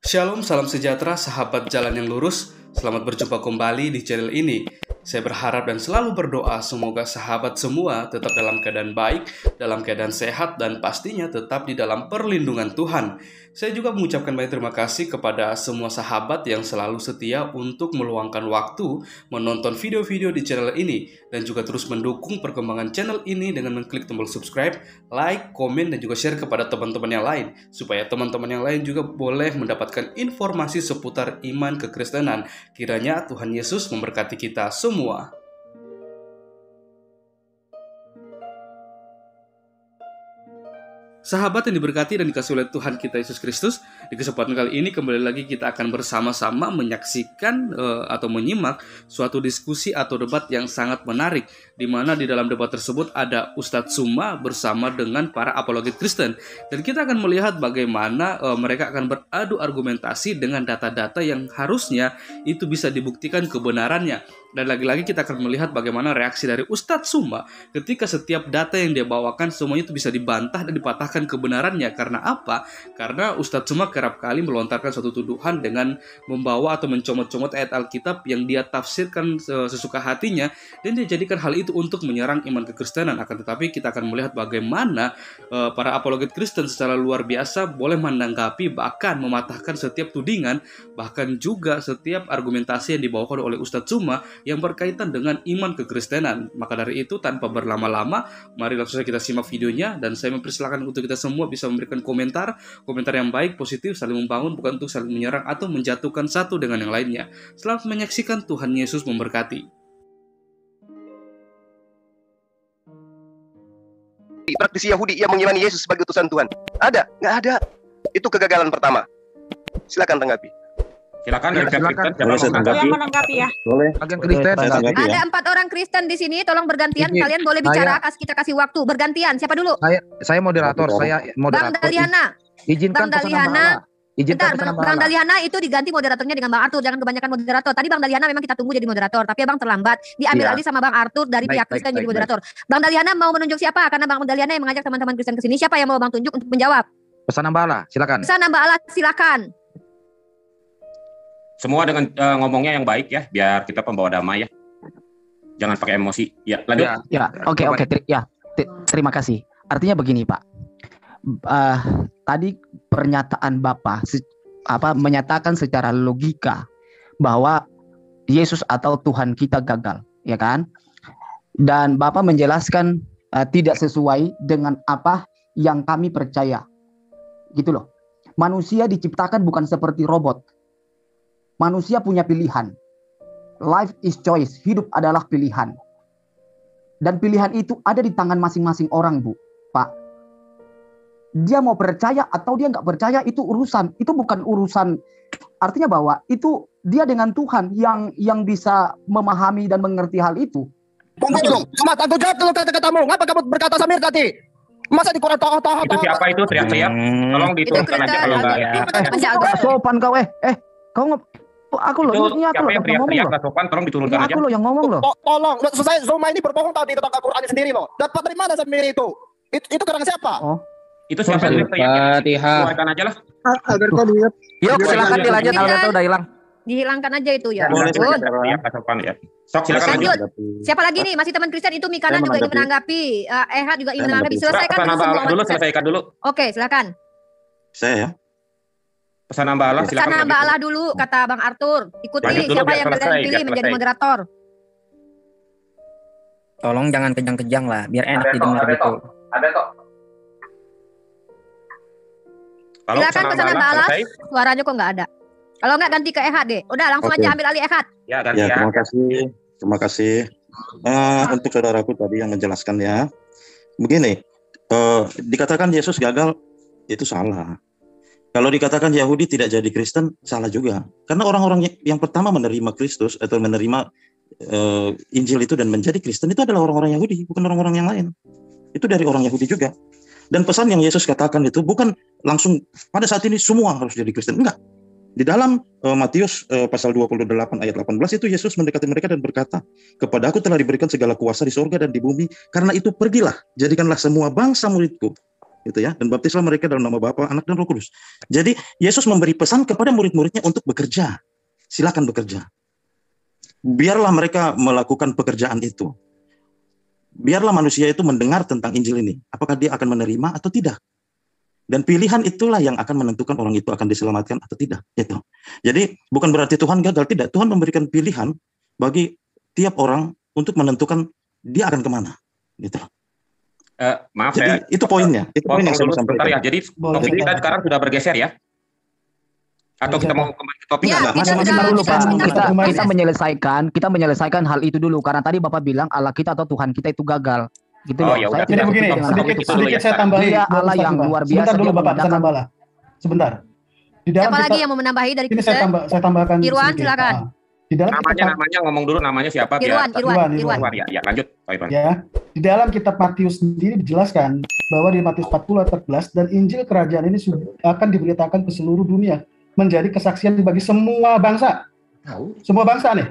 Shalom, salam sejahtera, sahabat jalan yang lurus. Selamat berjumpa kembali di channel ini. Saya berharap dan selalu berdoa semoga sahabat semua tetap dalam keadaan baik, dalam keadaan sehat, dan pastinya tetap di dalam perlindungan Tuhan. Saya juga mengucapkan banyak terima kasih kepada semua sahabat yang selalu setia untuk meluangkan waktu menonton video-video di channel ini dan juga terus mendukung perkembangan channel ini dengan mengklik tombol subscribe, like, komen, dan juga share kepada teman-teman yang lain supaya teman-teman yang lain juga boleh mendapatkan informasi seputar iman kekristenan. Kiranya Tuhan Yesus memberkati kita semua. Sahabat yang diberkati dan dikasihi oleh Tuhan kita Yesus Kristus, di kesempatan kali ini kembali lagi kita akan bersama-sama menyaksikan atau menyimak suatu diskusi atau debat yang sangat menarik, di mana di dalam debat tersebut ada Ustadz Suma bersama dengan para apologet Kristen, dan kita akan melihat bagaimana mereka akan beradu argumentasi dengan data-data yang harusnya itu bisa dibuktikan kebenarannya. Dan lagi-lagi kita akan melihat bagaimana reaksi dari Ustadz Suma ketika setiap data yang dia bawakan semuanya itu bisa dibantah dan dipatahkan kebenarannya. Karena apa? Karena Ustadz Suma kerap kali melontarkan suatu tuduhan dengan membawa atau mencomot-comot ayat Alkitab yang dia tafsirkan sesuka hatinya, dan dia jadikan hal itu untuk menyerang iman kekristenan. Akan tetapi kita akan melihat bagaimana para apologet Kristen secara luar biasa boleh menanggapi, bahkan mematahkan setiap tudingan, bahkan juga setiap argumentasi yang dibawakan oleh Ustadz Suma yang berkaitan dengan iman kekristenan. Maka dari itu, tanpa berlama-lama, mari langsung saja kita simak videonya, dan saya mempersilahkan untuk kita semua bisa memberikan komentar yang baik, positif, saling membangun, bukan untuk saling menyerang atau menjatuhkan satu dengan yang lainnya. Selamat menyaksikan. Tuhan Yesus memberkati. Praktisi Yahudi yang mengimani Yesus sebagai utusan Tuhan. Ada? Nggak ada. Itu kegagalan pertama. Silakan tanggapi. Silakan. Boleh saya tanggapi? Saya menanggapi ya. Boleh. Bagian Kristen. Tanggapi ya. Ada 4 orang Kristen di sini, tolong bergantian. Kalian boleh bicara, kita kasih waktu bergantian. Siapa dulu? Saya moderator. Bang Daliana. Izinkan Bang Daliana. Izinkan Bentar, Bang Daliana itu diganti moderatornya dengan Bang Arthur. Jangan kebanyakan moderator. Tadi Bang Daliana memang kita tunggu jadi moderator, tapi Abang terlambat. Diambil alih sama Bang Arthur dari pihak Kristen jadi moderator. Bang Daliana mau menunjuk siapa? Karena Bang Daliana yang mengajak teman-teman Kristen ke sini. Siapa yang mau Bang tunjuk untuk menjawab? Pesan Mbak Allah, silakan. Pesan Mbak Allah, silakan. Semua dengan ngomongnya yang baik ya, biar kita pembawa damai ya. Jangan pakai emosi. Ya, lanjut. Oke. Terima kasih. Artinya begini, Pak. Tadi pernyataan Bapak menyatakan secara logika bahwa Yesus atau Tuhan kita gagal, ya kan? Dan Bapak menjelaskan tidak sesuai dengan apa yang kami percaya. Gitu loh. Manusia diciptakan bukan seperti robot. Manusia punya pilihan. Life is choice. Hidup adalah pilihan. Dan pilihan itu ada di tangan masing-masing orang, Bu, Pak. Dia mau percaya atau dia nggak percaya itu urusan. Itu bukan urusan. Artinya bahwa itu dia dengan Tuhan yang bisa memahami dan mengerti hal itu. Tunggu dong. Cuma tanggung jawab dulu kata-katamu. Ngapa kamu berkata Samir tadi? Masa dikurang tahu-tahu? Itu siapa itu teriak-teriak? Tolong diturunkan aja kalau enggak ya. Sopan kau kau aku loh, ini aku loh yang teriak-teriak ngomong loh. sopan, tolong diturunkan aja. Aku loh yang ngomong loh. Tolong, selesai Zuma ini berbohong tadi tentang Al-Quran sendiri loh. Dapat dari mana Samir itu? Itu kerang siapa? Oh. Itu siapa yang teriak? Keluarkan aja lah. Yuk, silakan dilanjut. Alberto udah hilang. Dihilangkan aja itu ya. Boleh teriak sopan ya. Sok silakan lanjut. Siapa lagi nih? Masih teman Kristen itu Mikana juga ingin menanggapi. Ehad juga ingin menanggapi. Selesaikan dulu, selesaikan dulu. Oke, silakan. Saya ya. Pesan Mbak Allah, silakan. Pesan Mbak Allah dulu, kata Bang Arthur. Ikuti siapa yang kalian pilih menjadi moderator. Tolong jangan kejang-kejang lah, biar enak didengar gitu. Ada kok. Silakan pesan Mbak Allah. Suaranya kok nggak ada. Kalau nggak ganti ke Ehad deh. Udah langsung aja ambil alih Ehad. Ya, ganti ya. Terima kasih. Untuk saudaraku tadi yang menjelaskan ya. Begini, dikatakan Yesus gagal itu salah. Kalau dikatakan Yahudi tidak jadi Kristen, salah juga. Karena orang-orang yang pertama menerima Kristus atau menerima Injil itu dan menjadi Kristen itu adalah orang-orang Yahudi, bukan orang-orang yang lain. Itu dari orang Yahudi juga. Dan pesan yang Yesus katakan itu bukan langsung pada saat ini semua harus jadi Kristen. Enggak. Di dalam Matius pasal 28 ayat 18 itu Yesus mendekati mereka dan berkata, "Kepada aku telah diberikan segala kuasa di sorga dan di bumi, karena itu pergilah, jadikanlah semua bangsa muridku." gitu ya, dan baptislah mereka dalam nama Bapa, Anak dan Roh Kudus. Jadi Yesus memberi pesan kepada murid-muridnya untuk bekerja. Silakan bekerja. Biarlah mereka melakukan pekerjaan itu. Biarlah manusia itu mendengar tentang Injil ini. Apakah dia akan menerima atau tidak? Dan pilihan itulah yang akan menentukan orang itu akan diselamatkan atau tidak. Gitu. Jadi bukan berarti Tuhan gagal, tidak. Tuhan memberikan pilihan bagi tiap orang untuk menentukan dia akan kemana. Gitu. Maaf jadi, itu poinnya. Itu poin yang saya mau sampaikan. Ya. Jadi topik kita sekarang sudah bergeser ya? Atau kita mau kembali ke topik? Ya, dulu Pak. Kita menyelesaikan hal itu dulu karena tadi Bapak bilang Allah kita atau Tuhan kita itu gagal. Gitu loh. Ya udah. Jadi begini, sedikit saya tambahin. Dia Allah yang luar biasa. Sebentar dulu Bapak, saya nambah lah. Sebentar. Di dalam siapa lagi yang mau menambahi dari ini Kristen? saya tambahkan Irwan, sedikit. silakan. Di dalam namanya ngomong dulu namanya siapa? Irwan. Ya, lanjut Pak Irwan. Ya, di dalam kitab Matius sendiri dijelaskan bahwa di Matius 40 ayat 14 dan Injil kerajaan ini akan diberitakan ke seluruh dunia menjadi kesaksian bagi semua bangsa. Semua bangsa nih,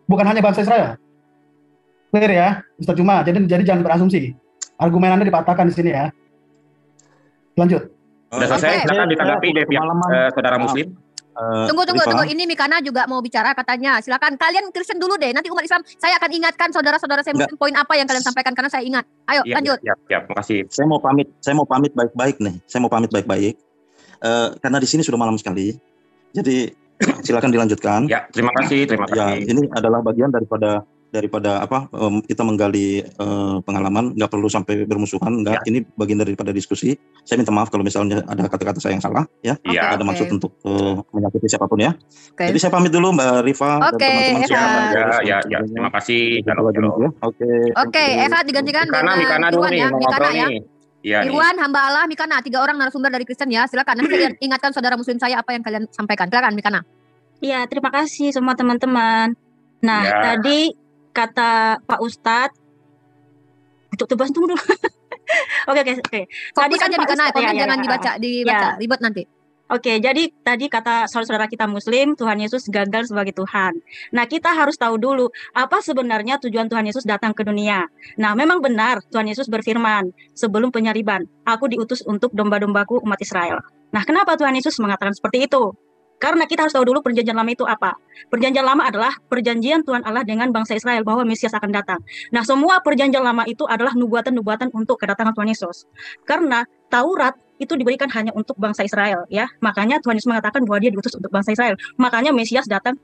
bukan hanya bangsa Israel. Clear ya, Ustaz Juma. Jadi jangan berasumsi. Argumen Anda dipatahkan di sini ya. Lanjut. Sudah selesai, silakan ditanggapi dari pihak saudara Muslim. Tunggu. Ini Mikana juga mau bicara katanya. Silakan kalian Kristen dulu deh. Nanti umat Islam saya akan ingatkan saudara-saudara saya mungkin poin apa yang kalian sampaikan karena saya ingat. Ayo lanjut. Ya, makasih. Saya mau pamit baik-baik nih. Karena di sini sudah malam sekali. Jadi silakan dilanjutkan. Ya, terima kasih. Ya, ini adalah bagian daripada kita menggali pengalaman, nggak perlu sampai bermusuhan, nggak. Ini bagian daripada diskusi. Saya minta maaf kalau misalnya ada kata-kata saya yang salah, ya. Iya. Ada maksud untuk menyakiti siapapun ya. Jadi saya pamit dulu Mbak Rifa dan teman-teman semua. Ya, terima kasih. Oke, Eva digantikan dengan Irwan ya, Mikana ya. Irwan, hamba Allah, Mikana, 3 orang narasumber dari Kristen ya. Silakan. Nanti kalian ingatkan saudara Muslim saya apa yang kalian sampaikan. Silakan Mikana. Ya, terima kasih semua teman-teman. Nah, tadi kata Pak Ustadz, tebas tunggu dulu. Oke. Fokus aja Mikana, komen jangan dibaca ribet nanti. Oke, jadi tadi kata saudara-saudara kita Muslim, Tuhan Yesus gagal sebagai Tuhan. Nah, kita harus tahu dulu apa sebenarnya tujuan Tuhan Yesus datang ke dunia. Nah, memang benar Tuhan Yesus berfirman sebelum penyaliban, aku diutus untuk domba-dombaku umat Israel. Nah, kenapa Tuhan Yesus mengatakan seperti itu? Karena kita harus tahu dulu perjanjian lama itu apa. Perjanjian lama adalah perjanjian Tuhan Allah dengan bangsa Israel bahwa Mesias akan datang. Nah, semua perjanjian lama itu adalah nubuatan-nubuatan untuk kedatangan Tuhan Yesus. Karena Taurat itu diberikan hanya untuk bangsa Israel, ya. Makanya Tuhan Yesus mengatakan bahwa dia diutus untuk bangsa Israel. Makanya Mesias datang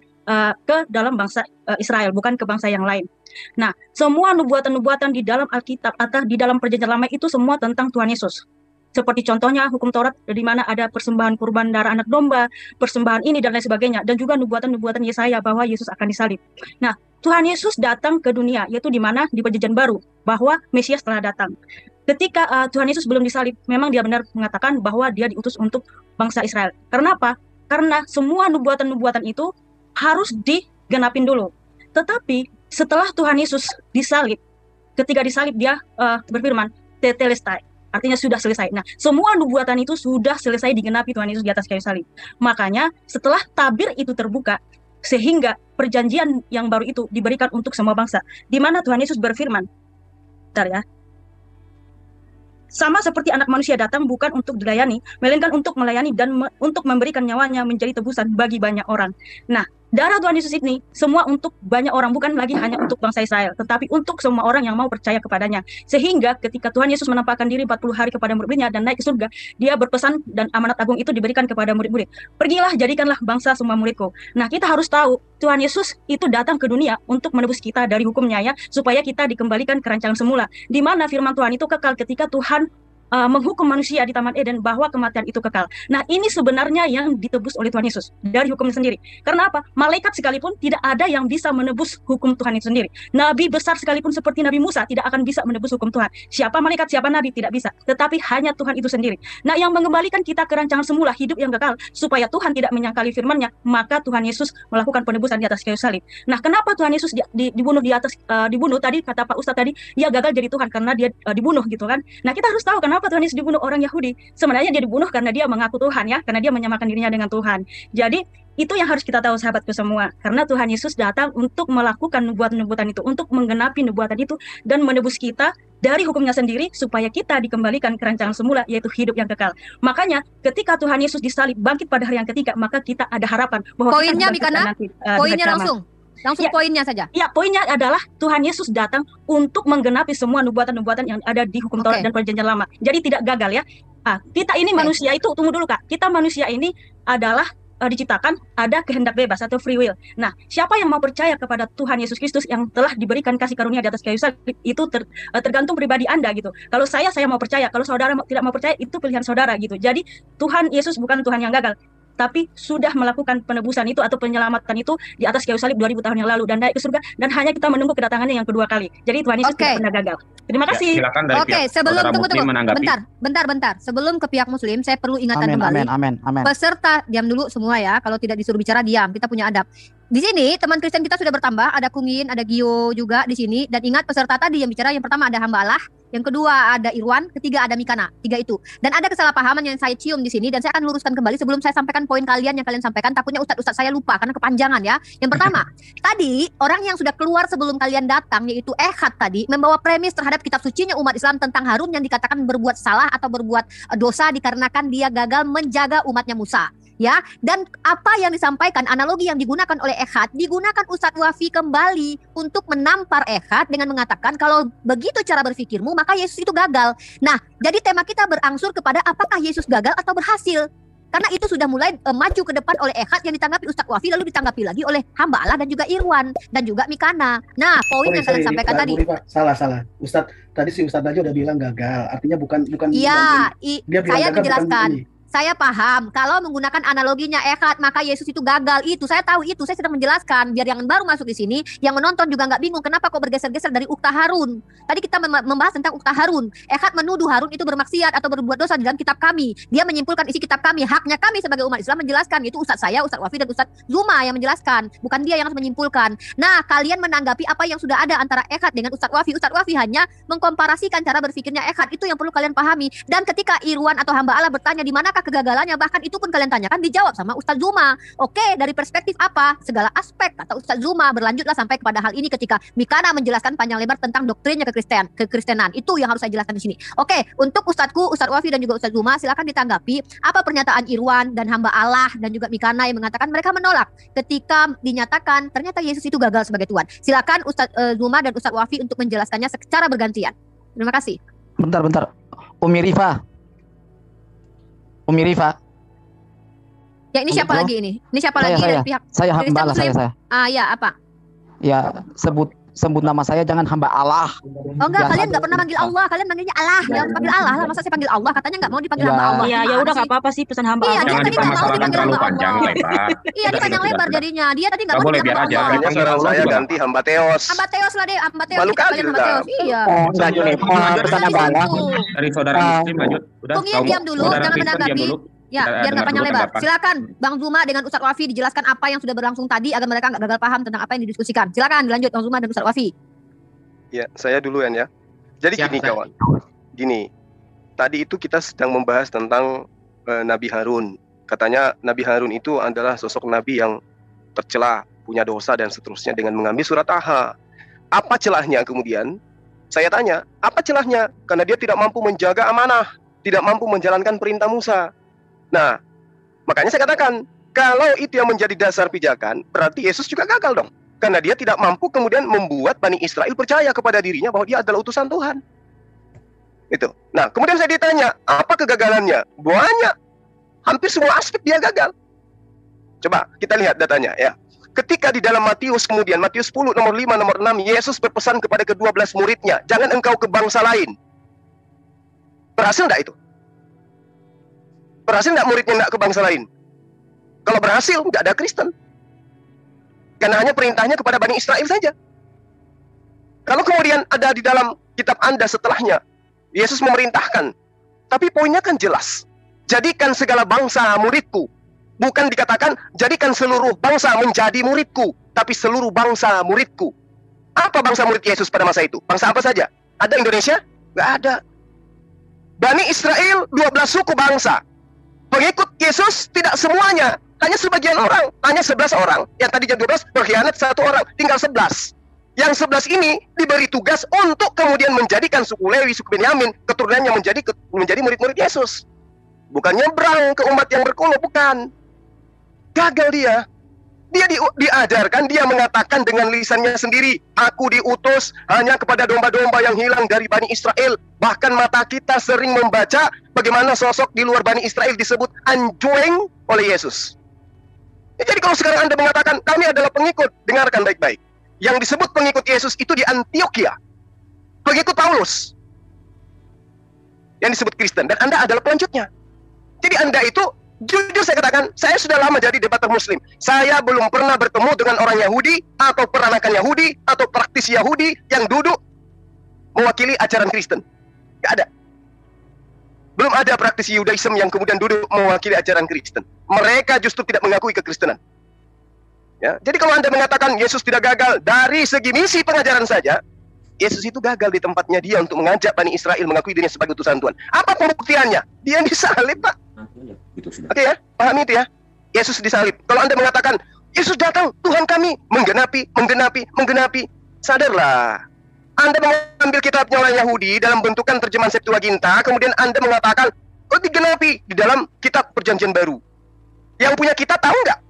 ke dalam bangsa Israel, bukan ke bangsa yang lain. Nah, semua nubuatan-nubuatan di dalam Alkitab atau di dalam perjanjian lama itu semua tentang Tuhan Yesus. Seperti contohnya hukum Taurat di mana ada persembahan kurban darah anak domba, persembahan ini dan lain sebagainya, dan juga nubuatan-nubuatan Yesaya bahwa Yesus akan disalib. Nah, Tuhan Yesus datang ke dunia, yaitu di mana di perjanjian baru, bahwa Mesias telah datang. Ketika Tuhan Yesus belum disalib, memang dia benar mengatakan bahwa dia diutus untuk bangsa Israel. Karena apa? Karena semua nubuatan-nubuatan itu harus digenapin dulu. Tetapi setelah Tuhan Yesus disalib, ketika disalib dia berfirman, tetelestai. Artinya sudah selesai. Nah, semua nubuatan itu sudah selesai digenapi Tuhan Yesus di atas kayu salib. Makanya setelah tabir itu terbuka, sehingga perjanjian yang baru itu diberikan untuk semua bangsa. Di mana Tuhan Yesus berfirman, bentar ya, sama seperti anak manusia datang bukan untuk dilayani, melainkan untuk melayani dan untuk memberikan nyawanya menjadi tebusan bagi banyak orang. Nah, darah Tuhan Yesus ini semua untuk banyak orang, bukan lagi hanya untuk bangsa Israel, tetapi untuk semua orang yang mau percaya kepadanya. Sehingga ketika Tuhan Yesus menampakkan diri 40 hari kepada murid-muridnya dan naik ke surga, dia berpesan dan amanat agung itu diberikan kepada murid-murid. Pergilah, jadikanlah bangsa semua muridku. Nah, kita harus tahu Tuhan Yesus itu datang ke dunia untuk menebus kita dari hukumnya, ya, supaya kita dikembalikan ke rancangan semula. Di mana firman Tuhan itu kekal ketika Tuhan menghukum manusia di Taman Eden bahwa kematian itu kekal. Nah, ini sebenarnya yang ditebus oleh Tuhan Yesus dari hukumnya sendiri. Karena apa? Malaikat sekalipun tidak ada yang bisa menebus hukum Tuhan itu sendiri. Nabi besar sekalipun seperti Nabi Musa tidak akan bisa menebus hukum Tuhan. Siapa malaikat, siapa nabi tidak bisa. Tetapi hanya Tuhan itu sendiri. Nah, yang mengembalikan kita ke rancangan semula hidup yang kekal supaya Tuhan tidak menyangkali firman-Nya, maka Tuhan Yesus melakukan penebusan di atas kayu salib. Nah, kenapa Tuhan Yesus dibunuh di atas dibunuh tadi kata Pak Ustadz tadi, ia gagal jadi Tuhan karena dia dibunuh gitu kan. Nah, kita harus tahu kenapa Tuhan Yesus dibunuh orang Yahudi. Sebenarnya dia dibunuh karena dia mengaku Tuhan, ya, karena dia menyamakan dirinya dengan Tuhan. Jadi itu yang harus kita tahu sahabatku semua. Karena Tuhan Yesus datang untuk melakukan nubuatan-nubuatan itu, untuk menggenapi nubuatan itu dan menebus kita dari hukumnya sendiri supaya kita dikembalikan ke rancangan semula, yaitu hidup yang kekal. Makanya ketika Tuhan Yesus disalib bangkit pada hari yang ketiga, maka kita ada harapan bahwa poinnya kita Mikana, poinnya langsung ya, poinnya saja. Ya, poinnya adalah Tuhan Yesus datang untuk menggenapi semua nubuatan-nubuatan yang ada di hukum Taurat dan Perjanjian Lama. Jadi tidak gagal ya. Kita ini manusia itu, tunggu dulu Kak. Kita manusia ini adalah diciptakan ada kehendak bebas atau free will. Nah, siapa yang mau percaya kepada Tuhan Yesus Kristus yang telah diberikan kasih karunia di atas kayu salib, itu tergantung pribadi Anda gitu. Kalau saya mau percaya, kalau saudara tidak mau percaya, itu pilihan saudara gitu. Jadi Tuhan Yesus bukan Tuhan yang gagal, tapi sudah melakukan penebusan itu atau penyelamatan itu di atas kayu salib 2000 tahun yang lalu dan naik ke surga, dan hanya kita menunggu kedatangannya yang kedua kali. Jadi Tuhan Yesus tidak pernah gagal. Terima kasih. Ya, silakan dari pihak sebelum Muslim menanggapi. Bentar. Sebelum ke pihak Muslim, saya perlu ingatkan kembali. Amin. Peserta diam dulu semua ya. Kalau tidak disuruh bicara diam. Kita punya adab. Di sini teman Kristen kita sudah bertambah. Ada Kumin, ada Gio juga di sini. Dan ingat peserta tadi yang bicara, yang pertama ada hamba Allah, yang kedua ada Irwan, ketiga ada Mikana. 3 itu. Dan ada kesalahpahaman yang saya cium di sini dan saya akan luruskan kembali sebelum saya sampaikan poin kalian yang kalian sampaikan. Takutnya ustadz saya lupa karena kepanjangan ya. Yang pertama, tadi orang yang sudah keluar sebelum kalian datang, yaitu Ehad tadi, membawa premis terhadap kitab sucinya umat Islam tentang Harun yang dikatakan berbuat salah atau berbuat dosa dikarenakan dia gagal menjaga umatnya Musa. Ya, dan apa yang disampaikan, analogi yang digunakan oleh Ehad, digunakan Ustadz Wafi kembali untuk menampar Ehad dengan mengatakan kalau begitu cara berpikirmu maka Yesus itu gagal. Nah, jadi tema kita berangsur kepada apakah Yesus gagal atau berhasil. Karena itu sudah mulai maju ke depan oleh Ehad yang ditanggapi Ustadz Wafi, lalu ditanggapi lagi oleh hamba Allah dan juga Irwan dan juga Mikana. Nah, poin yang kalian sampaikan tadi. Salah. Ustadz tadi si Ustadz aja udah bilang gagal. Artinya bukan. Iya, saya menjelaskan. Bukan Saya paham, kalau menggunakan analoginya Ehad, maka Yesus itu gagal. Itu saya tahu, itu saya sedang menjelaskan. Biar yang baru masuk di sini, yang menonton juga nggak bingung kenapa kok bergeser-geser dari Ukta Harun. Tadi kita membahas tentang Ukta Harun. Ehad menuduh Harun itu bermaksiat atau berbuat dosa di dalam kitab kami. Dia menyimpulkan isi kitab kami. Haknya kami sebagai umat Islam menjelaskan. Itu Ustadz saya, Ustadz Wafi, dan Ustadz Zuma yang menjelaskan. Bukan dia yang harus menyimpulkan. Nah, kalian menanggapi apa yang sudah ada antara Ehad dengan Ustadz Wafi. Ustadz Wafi hanya mengkomparasikan cara berpikirnya Ehad. Itu yang perlu kalian pahami. Dan ketika Irwan atau hamba Allah bertanya di manakah kegagalannya, bahkan itu pun kalian tanyakan, dijawab sama Ustadz Zuma. Oke, dari perspektif apa? Segala aspek, kata Ustadz Zuma. Berlanjutlah sampai kepada hal ini ketika Mikana menjelaskan panjang lebar tentang doktrinnya kekristenan. Itu yang harus saya jelaskan di sini. Oke, untuk Ustadzku, Ustadz Wafi dan juga Ustadz Zuma, silakan ditanggapi apa pernyataan Irwan dan hamba Allah dan juga Mikana yang mengatakan mereka menolak ketika dinyatakan ternyata Yesus itu gagal sebagai Tuhan. Silakan Ustadz Zuma dan Ustadz Wafi untuk menjelaskannya secara bergantian. Terima kasih. Bentar. Umi Rifa. Ya, ini siapa lagi ini? Ini siapa lagi dari pihak? Saya hamba Allah, saya. Ya, apa? Ya, sebut nama saya, jangan hamba Allah. Oh enggak, kalian enggak pernah manggil Allah, kalian manggilnya Allah. Jangan panggil Allah lah, masa saya panggil Allah? Katanya enggak mau dipanggil hamba Allah. Iya, ya udah enggak apa-apa sih pesan hamba Allah. Iya, dia tadi enggak mau dipanggil hamba panjang Allah. lebar. Iya, dia panjang lebar jadinya. Dia tadi enggak mau boleh, dipanggil biar hamba aja. Allah. Makanya saya ganti hamba Theos. Hamba Theos lah deh, hamba Theos. Malu Kita kali kalian hamba udah. Theos. Iya. Pesan hamba Allah. Dari saudara Muslim lanjut. Udah. Bung Ian diam dulu, Saudara jangan Kristen diam menanggapi. dulu. Ya, biar nggak panjang lebar. Silakan Bang Zuma dengan Ustadz Wafi dijelaskan apa yang sudah berlangsung tadi agar mereka nggak gagal paham tentang apa yang didiskusikan. Silakan dilanjut Bang Zuma dan Ustadz Wafi. Ya, saya duluan ya. Jadi gini kawan. Gini. Tadi itu kita sedang membahas tentang Nabi Harun. Katanya Nabi Harun itu adalah sosok nabi yang tercela, punya dosa dan seterusnya dengan mengambil surat Taha. Apa celahnya kemudian? Saya tanya, apa celahnya? Karena dia tidak mampu menjaga amanah, tidak mampu menjalankan perintah Musa. Nah, makanya saya katakan, kalau itu yang menjadi dasar pijakan, berarti Yesus juga gagal dong. Karena dia tidak mampu kemudian membuat Bani Israel percaya kepada dirinya bahwa dia adalah utusan Tuhan. Itu. Nah, kemudian saya ditanya, apa kegagalannya? Banyak. Hampir semua aspek dia gagal. Coba kita lihat datanya ya. Ketika di dalam Matius kemudian, Matius 10 nomor 5, nomor 6, Yesus berpesan kepada ke-12 muridnya, jangan engkau ke bangsa lain. Berhasil enggak itu? Berhasil enggak muridnya enggak ke bangsa lain? Kalau berhasil, enggak ada Kristen. Karena hanya perintahnya kepada Bani Israel saja. Kalau kemudian ada di dalam kitab Anda setelahnya, Yesus memerintahkan. Tapi poinnya kan jelas. Jadikan segala bangsa muridku. Bukan dikatakan, jadikan seluruh bangsa menjadi muridku. Tapi seluruh bangsa muridku. Apa bangsa murid Yesus pada masa itu? Bangsa apa saja? Ada Indonesia? Nggak ada. Bani Israel 12 suku bangsa. Pengikut Yesus tidak semuanya. Hanya sebagian orang. Hanya 11 orang. Yang tadi jadi 12 berkhianat 1 orang. Tinggal 11. Yang 11 ini diberi tugas untuk kemudian menjadikan suku Lewi, suku Benyamin, keturunannya menjadi murid-murid Yesus. Bukan nyebrang ke umat yang berkulo, bukan. Gagal dia. Dia diajarkan, dia mengatakan dengan lisannya sendiri, aku diutus hanya kepada domba-domba yang hilang dari Bani Israel. Bahkan mata kita sering membaca bagaimana sosok di luar Bani Israel disebut anjing oleh Yesus. Ya, jadi kalau sekarang Anda mengatakan kami adalah pengikut, dengarkan baik-baik. Yang disebut pengikut Yesus itu di Antioquia, pengikut Paulus, yang disebut Kristen, dan Anda adalah pelanjutnya. Jadi Anda itu, jujur saya katakan, saya sudah lama jadi debater Muslim. Saya belum pernah bertemu dengan orang Yahudi, atau peranakan Yahudi, atau praktisi Yahudi yang duduk mewakili ajaran Kristen. Gak ada. Belum ada praktisi Yudaism yang kemudian duduk mewakili ajaran Kristen. Mereka justru tidak mengakui kekristenan. Ya, jadi kalau Anda mengatakan Yesus tidak gagal dari segi misi pengajaran saja, Yesus itu gagal di tempatnya dia untuk mengajak Bani Israel mengakui dirinya sebagai utusan Tuhan. Apa pembuktiannya? Dia disalib, Pak. Oke ya, pahami itu ya. Yesus disalib. Kalau Anda mengatakan Yesus datang, Tuhan kami menggenapi, sadarlah. Anda mengambil kitabnya orang Yahudi dalam bentukan terjemahan Septuaginta, kemudian Anda mengatakan, oh digenapi di dalam kitab Perjanjian Baru. Yang punya kitab tahu nggak?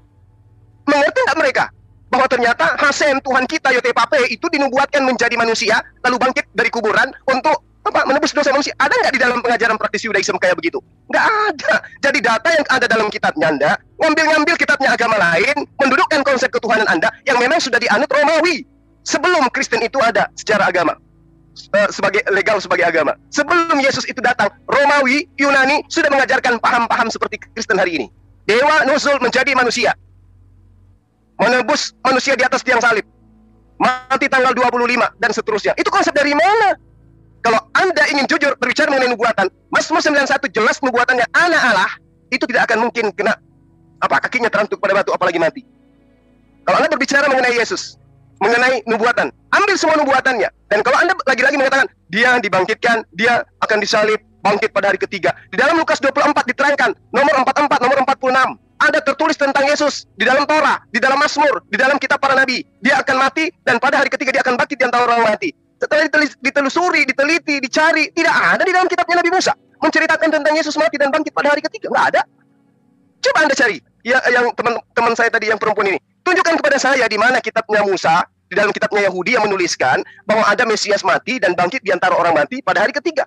Mengerti nggak mereka bahwa ternyata Hasem Tuhan kita Yotepape itu dinubuatkan menjadi manusia lalu bangkit dari kuburan untuk menebus dosa manusia? Ada nggak di dalam pengajaran praktisi Yudaism kayak begitu? Nggak ada. Jadi data yang ada dalam kitabnya Anda, ngambil kitabnya agama lain, mendudukkan konsep ketuhanan Anda yang memang sudah dianut Romawi sebelum Kristen itu ada secara agama, sebagai legal sebagai agama. Sebelum Yesus itu datang, Romawi, Yunani sudah mengajarkan paham-paham seperti Kristen hari ini. Dewa nuzul menjadi manusia, menebus manusia di atas tiang salib, mati tanggal 25 dan seterusnya. Itu konsep dari mana? Kalau Anda ingin jujur berbicara mengenai nubuatan, Mazmur 91 jelas nubuatannya anak Allah, itu tidak akan mungkin kena kakinya terantuk pada batu apalagi mati. Kalau Anda berbicara mengenai Yesus, mengenai nubuatan, ambil semua nubuatannya. Dan kalau Anda lagi-lagi mengatakan dia dibangkitkan, dia akan disalib, bangkit pada hari ketiga. Di dalam Lukas 24 diterangkan nomor 44, nomor 46. Ada tertulis tentang Yesus di dalam Torah, di dalam Mazmur, di dalam kitab para nabi. Dia akan mati dan pada hari ketiga dia akan bangkit di antara orang mati. Setelah ditelusuri, diteliti, dicari, tidak ada di dalam kitabnya Nabi Musa menceritakan tentang Yesus mati dan bangkit pada hari ketiga. Nggak ada. Coba Anda cari yang teman saya tadi yang perempuan ini. Tunjukkan kepada saya di mana kitabnya Musa, di dalam kitabnya Yahudi yang menuliskan bahwa ada Mesias mati dan bangkit di antara orang mati pada hari ketiga.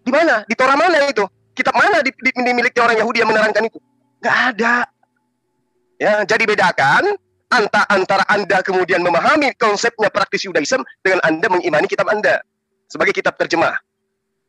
Di mana? Di Torah mana itu? Kitab mana dimiliki orang Yahudi yang menerangkan itu? Nggak ada. Ya, jadi bedakan antara Anda kemudian memahami konsepnya praktis Yudaism dengan Anda mengimani kitab Anda sebagai kitab terjemah.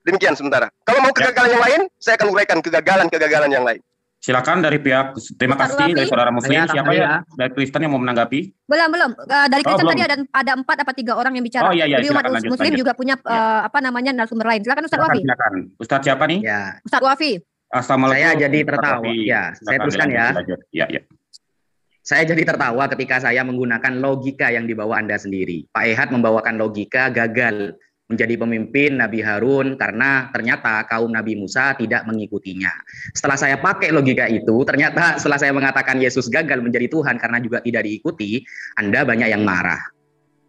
Demikian sementara. Kalau mau kegagalan yang lain, saya akan uraikan kegagalan yang lain. Silakan dari pihak, terima kasih dari saudara Muslim. Siapa ya dari Kristen yang mau menanggapi? Belum. Dari Kristen tadi ada 4 apa 3 orang yang bicara. Oh iya, jadi umat Muslim juga punya narasumber lain. Silakan Ustaz Wafi. Silakan. Ustaz siapa nih? Ya. Ustaz Wafi. Assalamualaikum. Saya jadi tertawa. Ya, saya teruskan ya. Ya. Saya jadi tertawa ketika saya menggunakan logika yang dibawa Anda sendiri. Pak Ehad membawakan logika gagal menjadi pemimpin Nabi Harun karena ternyata kaum Nabi Musa tidak mengikutinya. Setelah saya pakai logika itu, ternyata setelah saya mengatakan Yesus gagal menjadi Tuhan karena juga tidak diikuti, Anda banyak yang marah.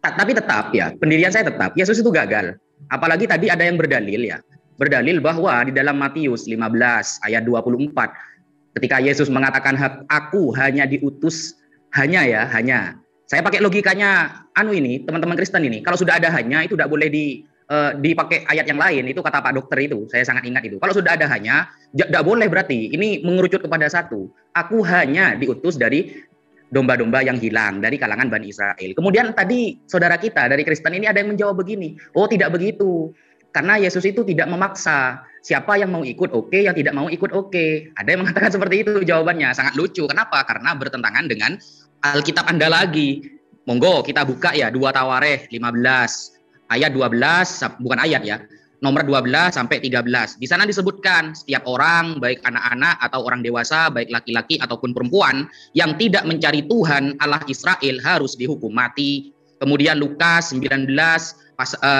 Tapi tetap ya, pendirian saya tetap, Yesus itu gagal. Apalagi tadi ada yang berdalil ya. Berdalil bahwa di dalam Matius 15 ayat 24, ketika Yesus mengatakan aku hanya diutus, hanya. Saya pakai logikanya teman-teman Kristen ini. Kalau sudah ada hanya itu tidak boleh dipakai ayat yang lain. Itu kata Pak Dokter itu. Saya sangat ingat itu. Kalau sudah ada hanya, tidak boleh berarti. Ini mengerucut kepada satu. Aku hanya diutus dari domba-domba yang hilang dari kalangan Bani Israel. Kemudian tadi saudara kita dari Kristen ini ada yang menjawab begini. Oh tidak begitu. Karena Yesus itu tidak memaksa. Siapa yang mau ikut oke, yang tidak mau ikut oke. Ada yang mengatakan seperti itu jawabannya. Sangat lucu. Kenapa? Karena bertentangan dengan Alkitab Anda lagi. Monggo kita buka ya 2 Tawarikh 15 ayat 12, bukan ayat ya. Nomor 12 sampai 13. Di sana disebutkan setiap orang, baik anak-anak atau orang dewasa, baik laki-laki ataupun perempuan yang tidak mencari Tuhan Allah Israel harus dihukum mati. Kemudian Lukas 19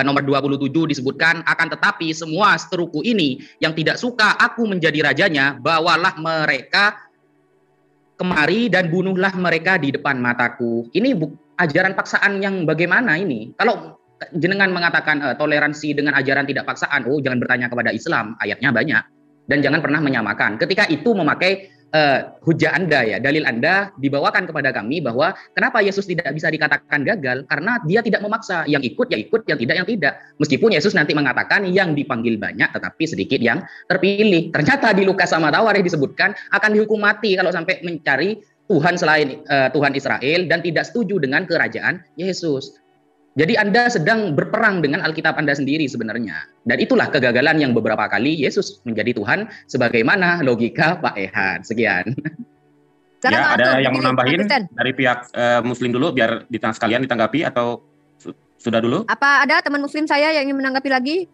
nomor 27 disebutkan, akan tetapi semua seteruku ini yang tidak suka aku menjadi rajanya, bawalah mereka kemari dan bunuhlah mereka di depan mataku. Ini ajaran paksaan yang bagaimana ini? Kalau jenengan mengatakan toleransi dengan ajaran tidak paksaan, oh jangan bertanya kepada Islam, ayatnya banyak, dan jangan pernah menyamakan. Ketika itu memakai hujah Anda ya, dalil Anda dibawakan kepada kami bahwa kenapa Yesus tidak bisa dikatakan gagal, karena dia tidak memaksa, yang ikut ya ikut, yang tidak tidak. Meskipun Yesus nanti mengatakan yang dipanggil banyak tetapi sedikit yang terpilih. Ternyata di Lukas sama Tawarikh disebutkan akan dihukum mati kalau sampai mencari Tuhan selain Tuhan Israel dan tidak setuju dengan kerajaan Yesus. Jadi Anda sedang berperang dengan Alkitab Anda sendiri sebenarnya. Dan itulah kegagalan yang beberapa kali Yesus menjadi Tuhan sebagaimana logika Pak Ehan. Sekian. Ya, ada yang mau nambahin dari pihak Muslim dulu biar di tengah sekalian ditanggapi atau sudah dulu? Apa ada teman Muslim saya yang ingin menanggapi lagi?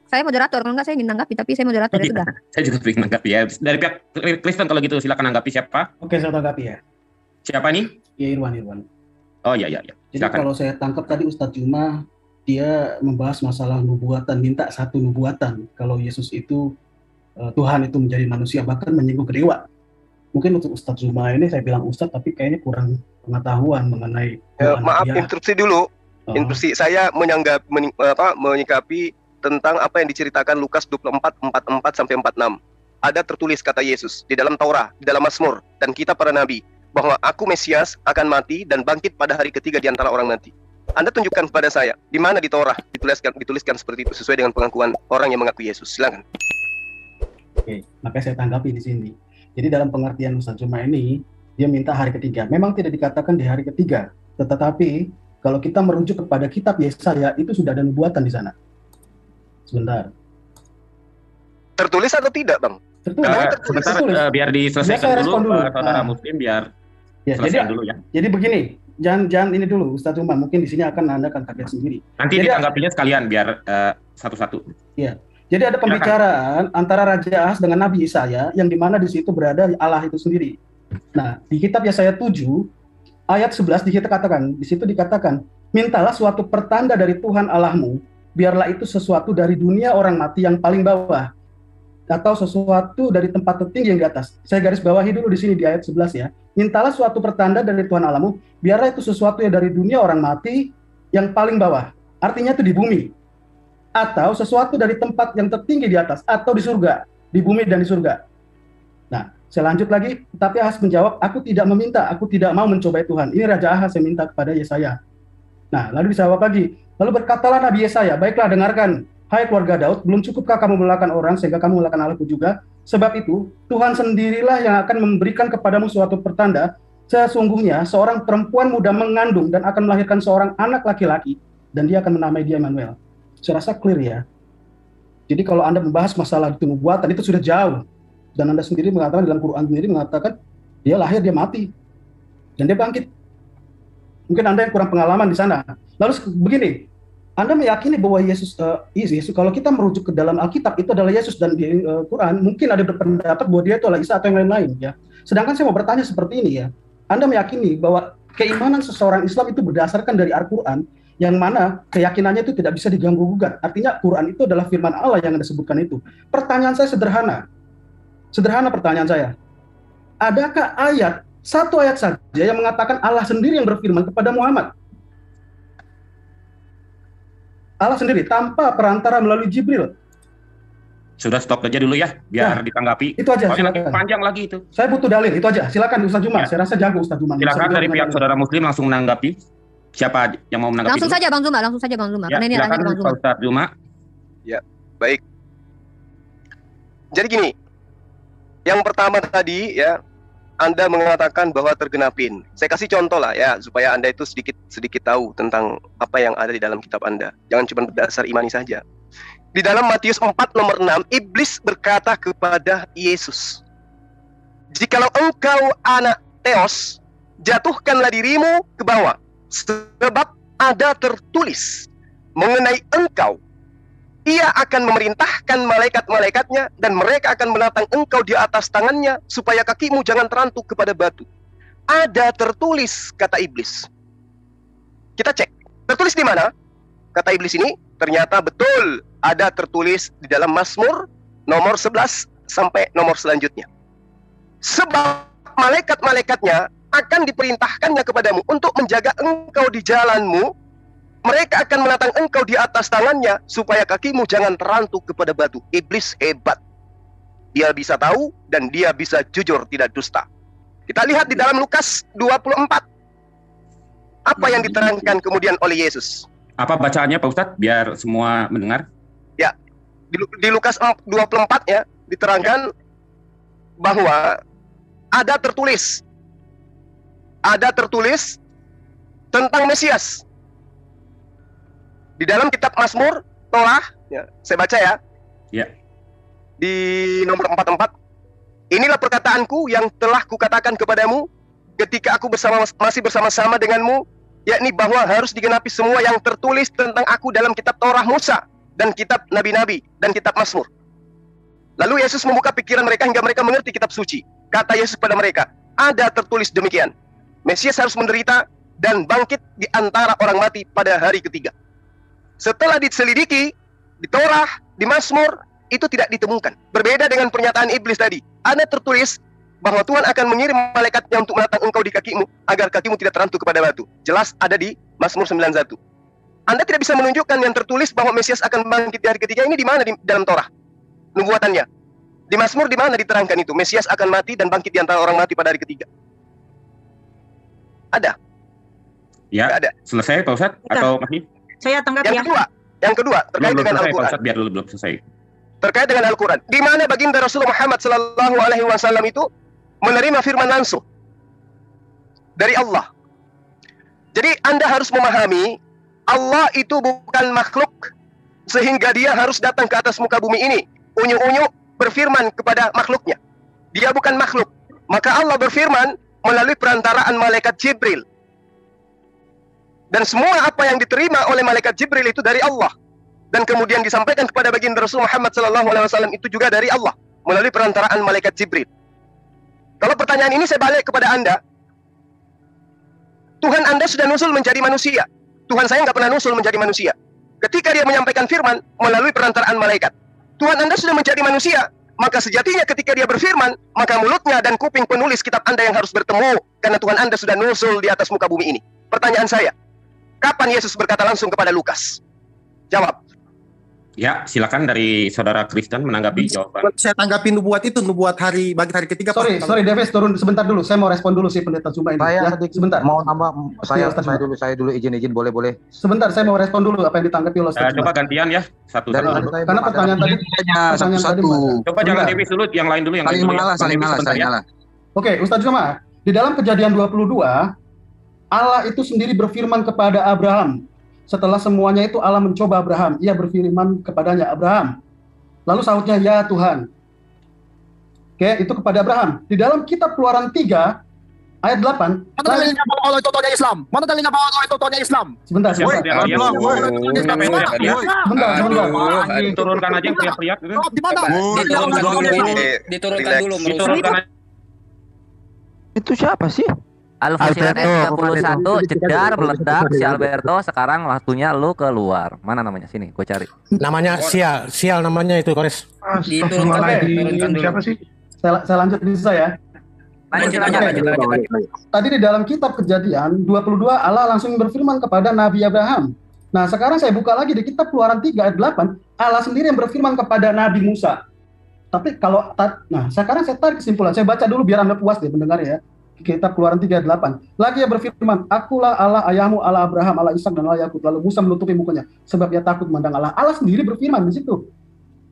Saya moderator, kalau enggak saya ingin menanggapi, tapi saya moderator ya sudah. Saya juga ingin menanggapi ya. Dari pihak Kristen kalau gitu silakan menanggapi siapa? Oke, saya tanggapi ya. Siapa nih? Ya, Irwan. Oh iya. Jadi kalau saya tangkap tadi Ustadz Juma, dia membahas masalah nubuatan, minta satu nubuatan. Kalau Yesus itu, Tuhan itu menjadi manusia, bahkan menyinggung ke dewa. Mungkin untuk Ustadz Juma ini, saya bilang Ustadz, tapi kayaknya kurang pengetahuan mengenai... maaf, interupsi dulu. Interupsi, saya menyikapi tentang apa yang diceritakan Lukas 24:44-46. Ada tertulis kata Yesus di dalam Taurat, di dalam Mazmur, dan kitab para nabi, bahwa aku Mesias akan mati dan bangkit pada hari ketiga di antara orang mati. Anda tunjukkan kepada saya, di mana di Taurat dituliskan seperti itu sesuai dengan pengakuan orang yang mengaku Yesus. Silakan. Oke, maka saya tanggapi di sini. Jadi dalam pengertian Ustaz Juma ini, dia minta hari ketiga. Memang tidak dikatakan di hari ketiga, tetapi kalau kita merujuk kepada kitab Yesaya, itu sudah ada nubuatan di sana. Sebentar. Tertulis atau tidak, Bang? Sebentar, biar diselesaikan dulu saudara Muslim, biar selesai dulu ya. Jadi begini, jangan ini dulu Ustaz Umar, mungkin di sini Anda akan kaget sendiri. Nanti ditanggapinya sekalian biar satu-satu. Iya. Jadi ada pembicaraan antara Raja Ahaz dengan Nabi Yesaya yang dimana di situ berada Allah itu sendiri. Nah, di kitab Yesaya 7 ayat 11 di situ dikatakan, mintalah suatu pertanda dari Tuhan Allahmu, biarlah itu sesuatu dari dunia orang mati yang paling bawah, atau sesuatu dari tempat tertinggi yang di atas. Saya garis bawahi dulu di sini di ayat 11 ya. Mintalah suatu pertanda dari Tuhan Allahmu, biarlah itu sesuatu yang dari dunia orang mati yang paling bawah. Artinya itu di bumi. Atau sesuatu dari tempat yang tertinggi di atas, atau di surga, di bumi dan di surga. Nah, saya lanjut lagi, tapi Ahaz menjawab, aku tidak meminta, aku tidak mau mencobai Tuhan. Ini Raja Ahaz yang minta kepada Yesaya. Nah, lalu dijawab lagi, lalu berkatalah Nabi Yesaya, baiklah dengarkan, hai keluarga Daud, belum cukupkah kamu melahkan orang sehingga kamu melahkan Allahku juga? Sebab itu, Tuhan sendirilah yang akan memberikan kepadamu suatu pertanda. Sesungguhnya seorang perempuan muda mengandung dan akan melahirkan seorang anak laki-laki, dan dia akan menamai dia Immanuel. Saya rasa clear ya. Jadi kalau Anda membahas masalah itu nubuatan, itu sudah jauh. Dan Anda sendiri mengatakan, dalam Quran sendiri mengatakan, dia lahir, dia mati, dan dia bangkit. Mungkin Anda yang kurang pengalaman di sana. Lalu begini, Anda meyakini bahwa Yesus, kalau kita merujuk ke dalam Alkitab, itu adalah Yesus, dan di Quran, mungkin ada berpendapat bahwa dia itu adalah Isa atau yang lain-lain. Ya. Sedangkan saya mau bertanya seperti ini ya, Anda meyakini bahwa keimanan seseorang Islam itu berdasarkan dari Al-Quran, yang mana keyakinannya itu tidak bisa diganggu-gugat. Artinya Quran itu adalah firman Allah yang Anda sebutkan itu. Pertanyaan saya sederhana. Sederhana pertanyaan saya. Adakah satu ayat saja yang mengatakan Allah sendiri yang berfirman kepada Muhammad? Allah sendiri, tanpa perantara melalui Jibril. Sudah stop aja dulu ya, biar ditanggapi. Itu aja. Panjang lagi itu. Saya butuh dalil, itu aja. Silakan Ustaz Juma, saya rasa jago Ustaz Juma. Silakan dari pihak saudara Muslim langsung menanggapi. Siapa yang mau menanggapi? Langsung saja Bang Zuma. Ya, karena ini silakan Bang Zuma. Ustaz Juma. Ya, baik. Jadi gini, yang pertama tadi ya, Anda mengatakan bahwa tergenapin. Saya kasih contoh lah ya, supaya Anda itu sedikit tahu tentang apa yang ada di dalam kitab Anda. Jangan cuma berdasar imani saja. Di dalam Matius 4 nomor 6, iblis berkata kepada Yesus, jikalau engkau anak Theos, jatuhkanlah dirimu ke bawah. Sebab ada tertulis mengenai engkau, ia akan memerintahkan malaikat-malaikatnya dan mereka akan menatang engkau di atas tangannya supaya kakimu jangan terantuk kepada batu. Ada tertulis, kata iblis. Kita cek, tertulis di mana? Kata iblis ini, ternyata betul ada tertulis di dalam Mazmur nomor 11 sampai nomor selanjutnya. Sebab malaikat-malaikatnya akan diperintahkannya kepadamu untuk menjaga engkau di jalanmu. Mereka akan menatang engkau di atas tangannya supaya kakimu jangan terantuk kepada batu. Iblis hebat. Dia bisa tahu dan dia bisa jujur, tidak dusta. Kita lihat di dalam Lukas 24. Apa yang diterangkan kemudian oleh Yesus? Apa bacaannya Pak Ustadz biar semua mendengar? Ya, di Lukas 24 ya diterangkan bahwa ada tertulis tentang Mesias. Di dalam kitab Mazmur, Torah, ya, saya baca ya. Ya. Di nomor 44. Inilah perkataanku yang telah kukatakan kepadamu ketika aku masih bersama-sama denganmu, yakni bahwa harus digenapi semua yang tertulis tentang aku dalam kitab Torah Musa dan kitab Nabi-Nabi dan kitab Mazmur. Lalu Yesus membuka pikiran mereka hingga mereka mengerti kitab suci. Kata Yesus pada mereka, ada tertulis demikian. Mesias harus menderita dan bangkit di antara orang mati pada hari ketiga. Setelah diselidiki di Torah, di Mazmur, itu tidak ditemukan. Berbeda dengan pernyataan iblis tadi. Ada tertulis bahwa Tuhan akan mengirim malaikatnya untuk menatang engkau di kakimu agar kakimu tidak terantuk kepada batu. Jelas ada di Mazmur 91. Anda tidak bisa menunjukkan yang tertulis bahwa Mesias akan bangkit di hari ketiga ini di mana di dalam Torah nubuatannya. Di Mazmur di mana diterangkan itu Mesias akan mati dan bangkit di antara orang mati pada hari ketiga? Ada? Ya. Ada. Selesai Pak Ustadz atau masih? Saya tanggapi ya. Yang kedua terkait belum dengan selesai, Al-Quran. Pak Ustadz, biar dulu belum selesai. Terkait dengan Al-Quran, di mana baginda Rasulullah Muhammad Sallallahu Alaihi Wasallam itu menerima firman langsung dari Allah. Jadi Anda harus memahami Allah itu bukan makhluk sehingga dia harus datang ke atas muka bumi ini unyu-unyu berfirman kepada makhluknya. Dia bukan makhluk. Maka Allah berfirman melalui perantaraan malaikat Jibril. Dan semua apa yang diterima oleh malaikat Jibril itu dari Allah. Dan kemudian disampaikan kepada baginda Rasul Muhammad SAW itu juga dari Allah melalui perantaraan malaikat Jibril. Kalau pertanyaan ini saya balik kepada Anda, Tuhan Anda sudah nusul menjadi manusia. Tuhan saya nggak pernah nusul menjadi manusia. Ketika dia menyampaikan firman melalui perantaraan malaikat, Tuhan Anda sudah menjadi manusia. Maka sejatinya ketika dia berfirman, maka mulutnya dan kuping penulis kitab Anda yang harus bertemu karena Tuhan Anda sudah nusul di atas muka bumi ini. Pertanyaan saya, kapan Yesus berkata langsung kepada Lukas? Jawab. Ya, silakan dari saudara Kristen menanggapi jawaban. Saya tanggapi nubuat itu, nubuat bangkit hari ketiga. Sorry Davis, turun sebentar dulu. Saya mau respon dulu sih pendeta Zuma ini. Saya sebentar. Mau nambah, saya dulu izin boleh. Sebentar, saya mau respon dulu apa yang ditanggapi oleh Ustaz. Coba gantian ya, satu-satu. Karena pertanyaan tadi satu-satu. Coba jangan Davis dulu, yang lain dulu, yang lain dulu. Saling ngalah. Oke, Ustaz Zuma, di dalam Kejadian 22, Allah itu sendiri berfirman kepada Abraham. Setelah semuanya itu Allah mencoba Abraham. Ia berfirman kepadanya, Abraham. Lalu sahutnya, ya Tuhan. Oke, itu kepada Abraham. Di dalam kitab Keluaran 3, ayat 8. Mana dalilnya bahwa Allah itu Tuhannya Islam? Mana dalilnya bahwa Allah itu Tuhannya Islam? Sebentar. Turunkan aja yang teriak-teriak. Diturunkan dulu. Itu siapa sih? Alfasiran 31 jedar meledak si Alberto, sekarang waktunya lu keluar. Mana namanya? Sini gue cari. Namanya Sial namanya itu, Kores. Diturunkan dulu. Siapa sih? Saya lanjut bisa ya. Lanjut. Tadi di dalam kitab Kejadian 22 Allah langsung berfirman kepada Nabi Abraham. Nah, sekarang saya buka lagi di kitab Keluaran 3 ayat 8, Allah sendiri yang berfirman kepada Nabi Musa. Tapi sekarang saya tarik kesimpulan. Saya baca dulu biar Anda puas deh mendengar ya. Kitab Keluaran 3 ayat 8. Lagi ia berfirman, akulah Allah ayahmu, Allah Abraham, Allah Ishak dan Allah Yakub. Lalu Musa menutupi mukanya sebab ia takut memandang Allah. Allah sendiri berfirman di situ.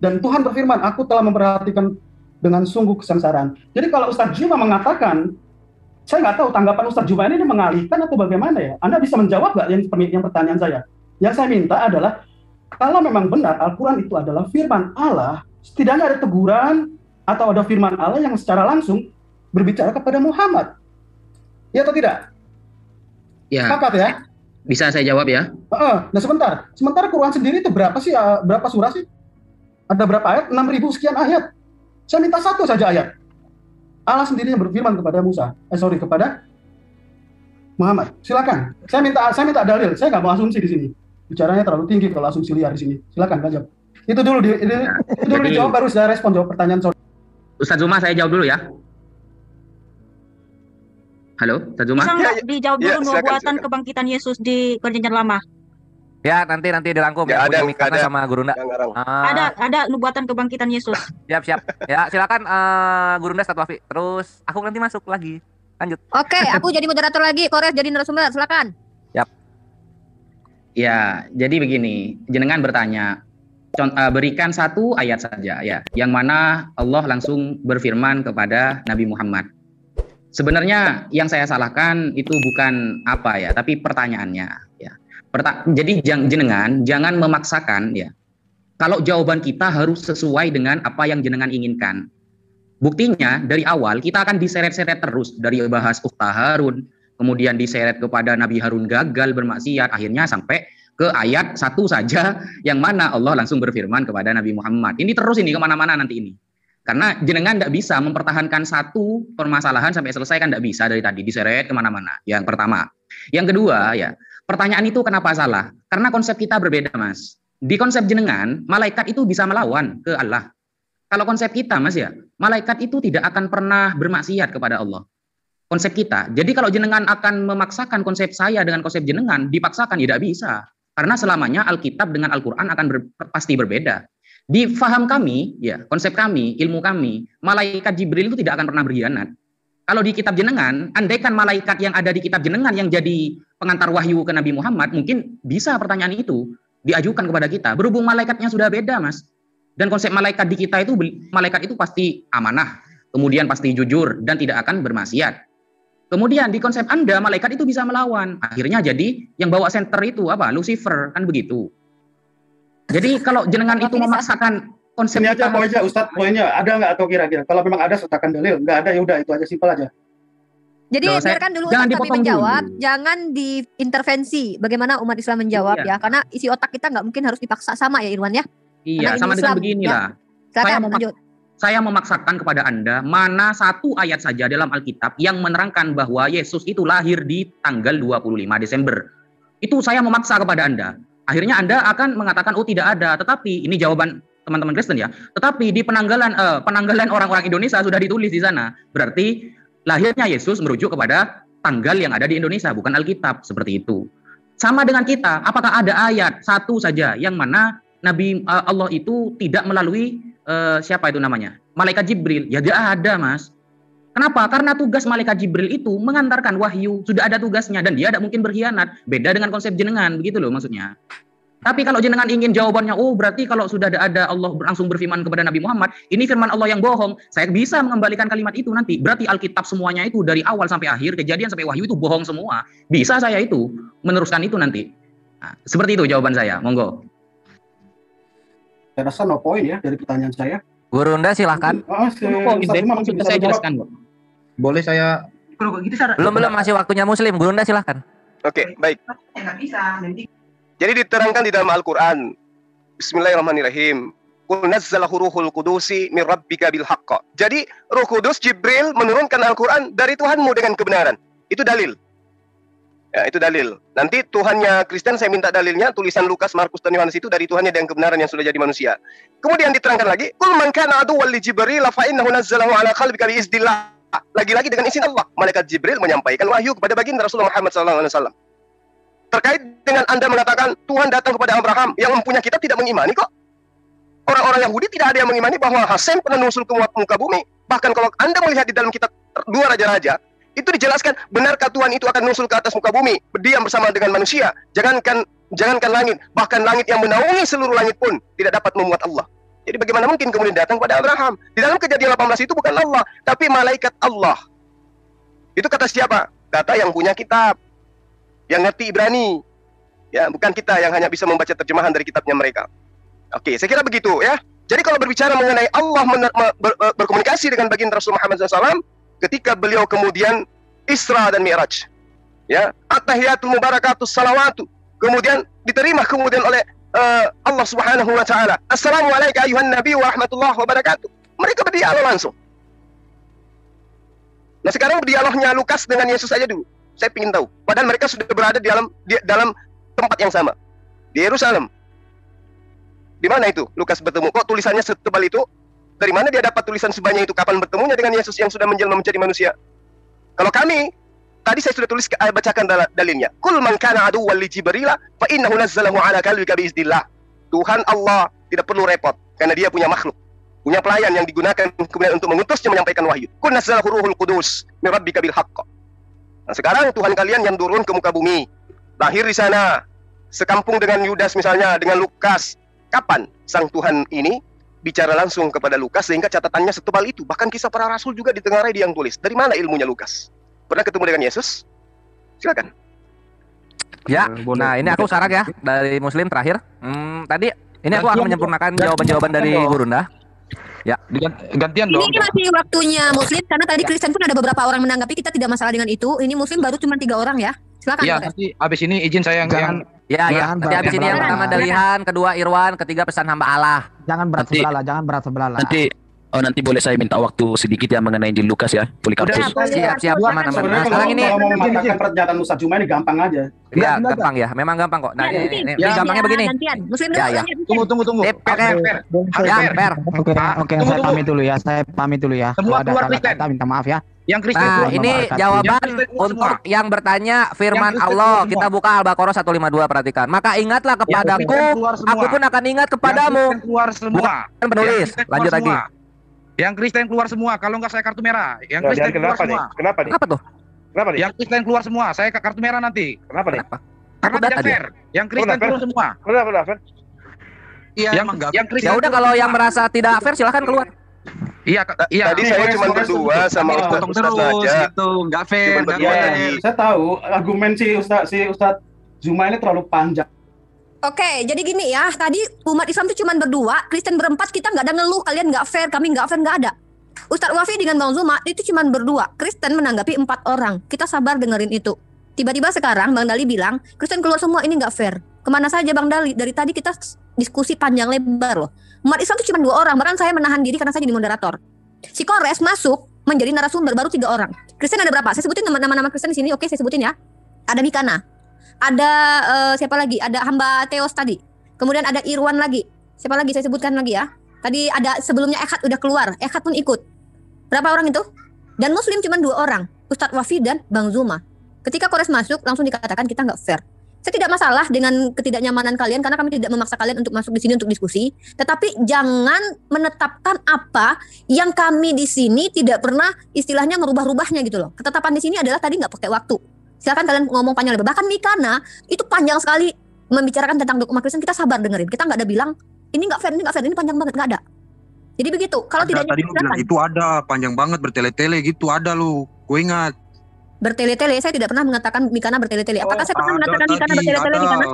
Dan Tuhan berfirman, aku telah memperhatikan dengan sungguh kesengsaraan. Jadi kalau Ustaz Juma mengatakan, saya nggak tahu tanggapan Ustaz Juma ini mengalihkan atau bagaimana ya. Anda bisa menjawab nggak yang pertanyaan saya? Yang saya minta adalah, kalau memang benar Al-Quran itu adalah firman Allah, setidaknya ada teguran atau ada firman Allah yang secara langsung berbicara kepada Muhammad. Ya atau tidak? Ya. Sepakat ya? Bisa saya jawab ya? Nah sementara Quran sendiri itu berapa surah sih? Ada berapa ayat? 6.000 sekian ayat. Saya minta satu saja ayat. Allah sendiri yang berfirman kepada kepada Muhammad. Silakan. Saya minta dalil. Saya nggak mau asumsi di sini. Bicaranya terlalu tinggi kalau asumsi liar di sini. Silakan jawab. Itu dulu dijawab, baru saya respon jawab pertanyaan. Ustaz Zuma, saya jawab dulu ya. Halo, Tajumah? Bisa nggak dijawab dulu nubuatan kebangkitan Yesus di Perjanjian Lama? Ya, nanti dirangkum ya, punya Mikana sama Guru Nda. Ada nubuatan kebangkitan Yesus. Siap. Ya, silakan Guru Nda Ustaz Wafi. Terus aku nanti masuk lagi. Lanjut. Oke, aku jadi moderator lagi, Kores jadi narasumber, silakan. Yap. Ya, jadi begini, jenengan bertanya, berikan satu ayat saja ya, yang mana Allah langsung berfirman kepada Nabi Muhammad. Sebenarnya yang saya salahkan itu bukan apa ya, tapi pertanyaannya ya. Jadi jenengan jangan memaksakan ya. Kalau jawaban kita harus sesuai dengan apa yang jenengan inginkan. Buktinya dari awal kita akan diseret-seret terus dari bahas Ukhta Harun, kemudian diseret kepada Nabi Harun gagal bermaksiat, akhirnya sampai ke ayat 1 saja yang mana Allah langsung berfirman kepada Nabi Muhammad. Ini terus ini kemana-mana nanti ini. Karena jenengan tidak bisa mempertahankan satu permasalahan sampai selesai, kan tidak bisa dari tadi diseret kemana-mana. Yang pertama. Yang kedua ya, pertanyaan itu kenapa salah? Karena konsep kita berbeda, Mas. Di konsep jenengan, malaikat itu bisa melawan ke Allah. Kalau konsep kita, Mas ya, malaikat itu tidak akan pernah bermaksiat kepada Allah. Konsep kita. Jadi kalau jenengan akan memaksakan konsep saya dengan konsep jenengan, dipaksakan tidak bisa. Karena selamanya Alkitab dengan Al-Quran akan pasti berbeda. Di faham kami, ya, konsep kami, ilmu kami, malaikat Jibril itu tidak akan pernah berkhianat. Kalau di kitab jenengan, andaikan malaikat yang ada di kitab jenengan yang jadi pengantar wahyu ke Nabi Muhammad, mungkin bisa pertanyaan itu diajukan kepada kita. Berhubung malaikatnya sudah beda, Mas. Dan konsep malaikat di kita itu, malaikat itu pasti amanah, kemudian pasti jujur, dan tidak akan bermaksiat. Kemudian di konsep Anda, malaikat itu bisa melawan. Akhirnya jadi yang bawa center itu apa? Lucifer, kan begitu. Jadi kalau jenengan itu memaksakan konsep ini aja poinnya, Ustadz, poinnya ada nggak atau kira-kira? Kalau memang ada sertakan dalil, nggak ada ya udah itu aja, simpel aja. Jadi biarkan dulu Ustadz kami menjawab, jangan diintervensi bagaimana umat Islam menjawab ya, karena isi otak kita nggak mungkin harus dipaksa sama ya Irwan ya. Iya, sama dengan beginilah. Ya. Saya memaksakan kepada Anda mana satu ayat saja dalam Alkitab yang menerangkan bahwa Yesus itu lahir di tanggal 25 Desember. Itu saya memaksa kepada Anda. Akhirnya Anda akan mengatakan, oh tidak ada. Tetapi ini jawaban teman-teman Kristen ya. Tetapi di penanggalan orang-orang Indonesia sudah ditulis di sana. Berarti lahirnya Yesus merujuk kepada tanggal yang ada di Indonesia, bukan Alkitab. Seperti itu. Sama dengan kita, apakah ada ayat satu saja yang mana Nabi Allah itu tidak melalui siapa itu namanya? Malaikat Jibril. Ya tidak ada, Mas. Kenapa? Karena tugas malaikat Jibril itu mengantarkan wahyu, sudah ada tugasnya dan dia tidak mungkin berkhianat. Beda dengan konsep jenengan, begitu loh maksudnya. Tapi kalau jenengan ingin jawabannya, oh berarti kalau sudah ada Allah langsung berfirman kepada Nabi Muhammad, ini firman Allah yang bohong. Saya bisa mengembalikan kalimat itu nanti. Berarti Alkitab semuanya itu dari awal sampai akhir, kejadian sampai wahyu itu bohong semua. Bisa saya itu meneruskan itu nanti. Nah, seperti itu jawaban saya. Monggo. Saya rasa no point ya dari pertanyaan saya. Guru Nda silahkan. Sudah saya jelaskan. Boleh saya? Belum masih waktunya Muslim. Guru Nda silahkan. Oke, baik. Jadi diterangkan di dalam Al-Quran. Bismillahirrahmanirrahim. Qul nazzalahu ruhul qudusi min rabbika bil haqq. Jadi Roh Kudus Jibril menurunkan Al-Quran dari Tuhanmu dengan kebenaran. Itu dalil. Ya, itu dalil. Nanti Tuhannya Kristen saya minta dalilnya, tulisan Lukas, Markus, dan Yohanes itu dari Tuhannya dengan kebenaran yang sudah jadi manusia. Kemudian diterangkan lagi, qul man kana aduwwan li Jibril fa innahu nazzalahu ala qalbika bi iznillah. Lagi-lagi dengan izin Allah, malaikat Jibril menyampaikan wahyu kepada baginda Rasulullah Muhammad SAW. Terkait dengan Anda mengatakan Tuhan datang kepada Abraham, yang mempunyai kitab tidak mengimani kok. Orang-orang Yahudi tidak ada yang mengimani bahwa Hasem pernah nusul ke muka bumi. Bahkan kalau Anda melihat di dalam kitab dua raja-raja, itu dijelaskan benarkah Tuhan itu akan nusul ke atas muka bumi, berdiam bersama dengan manusia. Jangankan langit, bahkan langit yang menaungi seluruh langit pun tidak dapat memuat Allah. Jadi bagaimana mungkin kemudian datang pada Abraham? Di dalam Kejadian 18 itu bukan Allah, tapi malaikat Allah. Itu kata siapa? Kata yang punya kitab, yang ngerti Ibrani. Ya, bukan kita yang hanya bisa membaca terjemahan dari kitabnya mereka. Oke, saya kira begitu ya. Jadi kalau berbicara mengenai Allah berkomunikasi dengan baginda Rasul Muhammad SAW, ketika beliau kemudian Isra dan Mi'raj, ya, at-tahiyatul mubarakatus salawatu, kemudian diterima kemudian oleh Allah Subhanahu wa taala. Assalamualaikum ayuhan nabi wa rahmatullahi wa barakatuh. Mereka berdialog langsung. Nah, sekarang dialognya Lukas dengan Yesus saja dulu. Saya ingin tahu. Padahal mereka sudah berada di dalam tempat yang sama. Di Yerusalem. Di mana itu Lukas bertemu? Kok tulisannya setebal itu? Dari mana dia dapat tulisan sebanyak itu? Kapan bertemunya dengan Yesus yang sudah menjelma menjadi manusia? Kalau kami Tadi saya sudah tulis, bacakan dalilnya. Kul man kana aduwwan li Jibril fa innahu nazzalahu ala qalbika biiznillah. Tuhan Allah tidak perlu repot karena dia punya makhluk, punya pelayan yang digunakan kemudian untuk mengutusnya menyampaikan wahyu. Kun nazzalahu ruhul qudus min rabbika bil haqq. Nah, sekarang Tuhan kalian yang turun ke muka bumi, lahir di sana, sekampung dengan Yudas misalnya, dengan Lukas. Kapan sang Tuhan ini bicara langsung kepada Lukas sehingga catatannya setebal itu? Bahkan kisah para rasul juga ditengarai dia yang tulis. Dari mana ilmunya Lukas? Pernah ketemu dengan Yesus? Silakan. Ya, nah ini aku saran ya dari Muslim terakhir. Tadi ini aku akan menyempurnakan jawaban-jawaban dari Gurunda. Ya, gantian dong. Ini masih waktunya Muslim karena tadi Kristen pun ada beberapa orang menanggapi, kita tidak masalah dengan itu. Ini Muslim baru cuma 3 orang ya. Silakan. Iya, nanti abis ini izin saya yang Ya, nanti habis ini yang pertama Dalihan, kedua Irwan, ketiga pesan hamba Allah. Jangan berat sebelah lah. Nanti boleh saya minta waktu sedikit ya mengenai Injil Lukas ya, Polikarpus. Siap aman-aman. Sekarang ini kalau mau membacakan pernyataan Ustaz Juma ini gampang aja. Iya, gampang ya. Memang gampang kok. Nah, ini gampangnya begini. Ya. Tunggu. Per. Oke, saya pamit dulu ya. Semua keluar Kristen. Minta maaf ya. Yang Kristen. Nah, ini jawaban untuk yang bertanya firman Allah. Kita buka Al-Baqarah 152, perhatikan. Maka ingatlah kepadaku, aku pun akan ingat kepadamu. Keluar semua. Bukan penulis. Lanjut lagi. Yang Kristen keluar semua, kalau nggak saya kartu merah. Yang Kristen keluar semua. Kenapa nih? Apa tuh? Kenapa nih? Yang Kristen keluar semua, saya ke kartu merah nanti. Kenapa nih? Karena tidak fair. Yang Kristen keluar semua. Kenapa fair? Iya, yang Kristen. Ya udah, kalau yang merasa tidak fair silahkan keluar. Iya. Tadi saya cuma berdua sama Ustaz saja. Itu nggak fair. Saya tahu argumen si Ustaz Zuma ini terlalu panjang. Oke, jadi gini ya, tadi umat Islam itu cuma berdua, Kristen berempat, kita nggak ada ngeluh, kalian nggak fair, kami nggak fair, nggak ada. Ustadz Wafi dengan Bang Zuma itu cuma berdua, Kristen menanggapi 4 orang, kita sabar dengerin itu. Tiba-tiba sekarang Bang Dali bilang, Kristen keluar semua, ini nggak fair. Kemana saja Bang Dali? Dari tadi kita diskusi panjang lebar loh. Umat Islam itu cuma 2 orang, bahkan saya menahan diri karena saya jadi moderator. Si Kores masuk menjadi narasumber, baru 3 orang. Kristen ada berapa? Saya sebutin nama-nama Kristen di sini, oke saya sebutin ya. Ada Mikana. Ada siapa lagi? Ada hamba Theos tadi. Kemudian ada Irwan lagi. Siapa lagi saya sebutkan lagi ya? Tadi ada sebelumnya Ekhat udah keluar. Ekhat pun ikut. Berapa orang itu? Dan Muslim cuma 2 orang. Ustadz Wafi dan Bang Zuma. Ketika Kores masuk langsung dikatakan kita nggak fair. Saya tidak masalah dengan ketidaknyamanan kalian karena kami tidak memaksa kalian untuk masuk di sini untuk diskusi. Tetapi jangan menetapkan apa yang kami di sini tidak pernah istilahnya merubah-rubahnya gitu loh. Ketetapan di sini adalah tadi nggak pakai waktu. Silakan kalian ngomong panjang lebar. Bahkan Mikana itu panjang sekali membicarakan tentang dogma Kristen, kita sabar dengerin. Kita nggak ada bilang ini nggak fair, ini panjang banget, nggak ada. Jadi begitu. Kalau tidak tadi lu bilang itu ada panjang banget bertele-tele gitu, ada lu. Gue ingat. Bertele-tele, saya tidak pernah mengatakan Mikana bertele-tele. Apakah saya pernah mengatakan Mikana bertele-tele Mikana?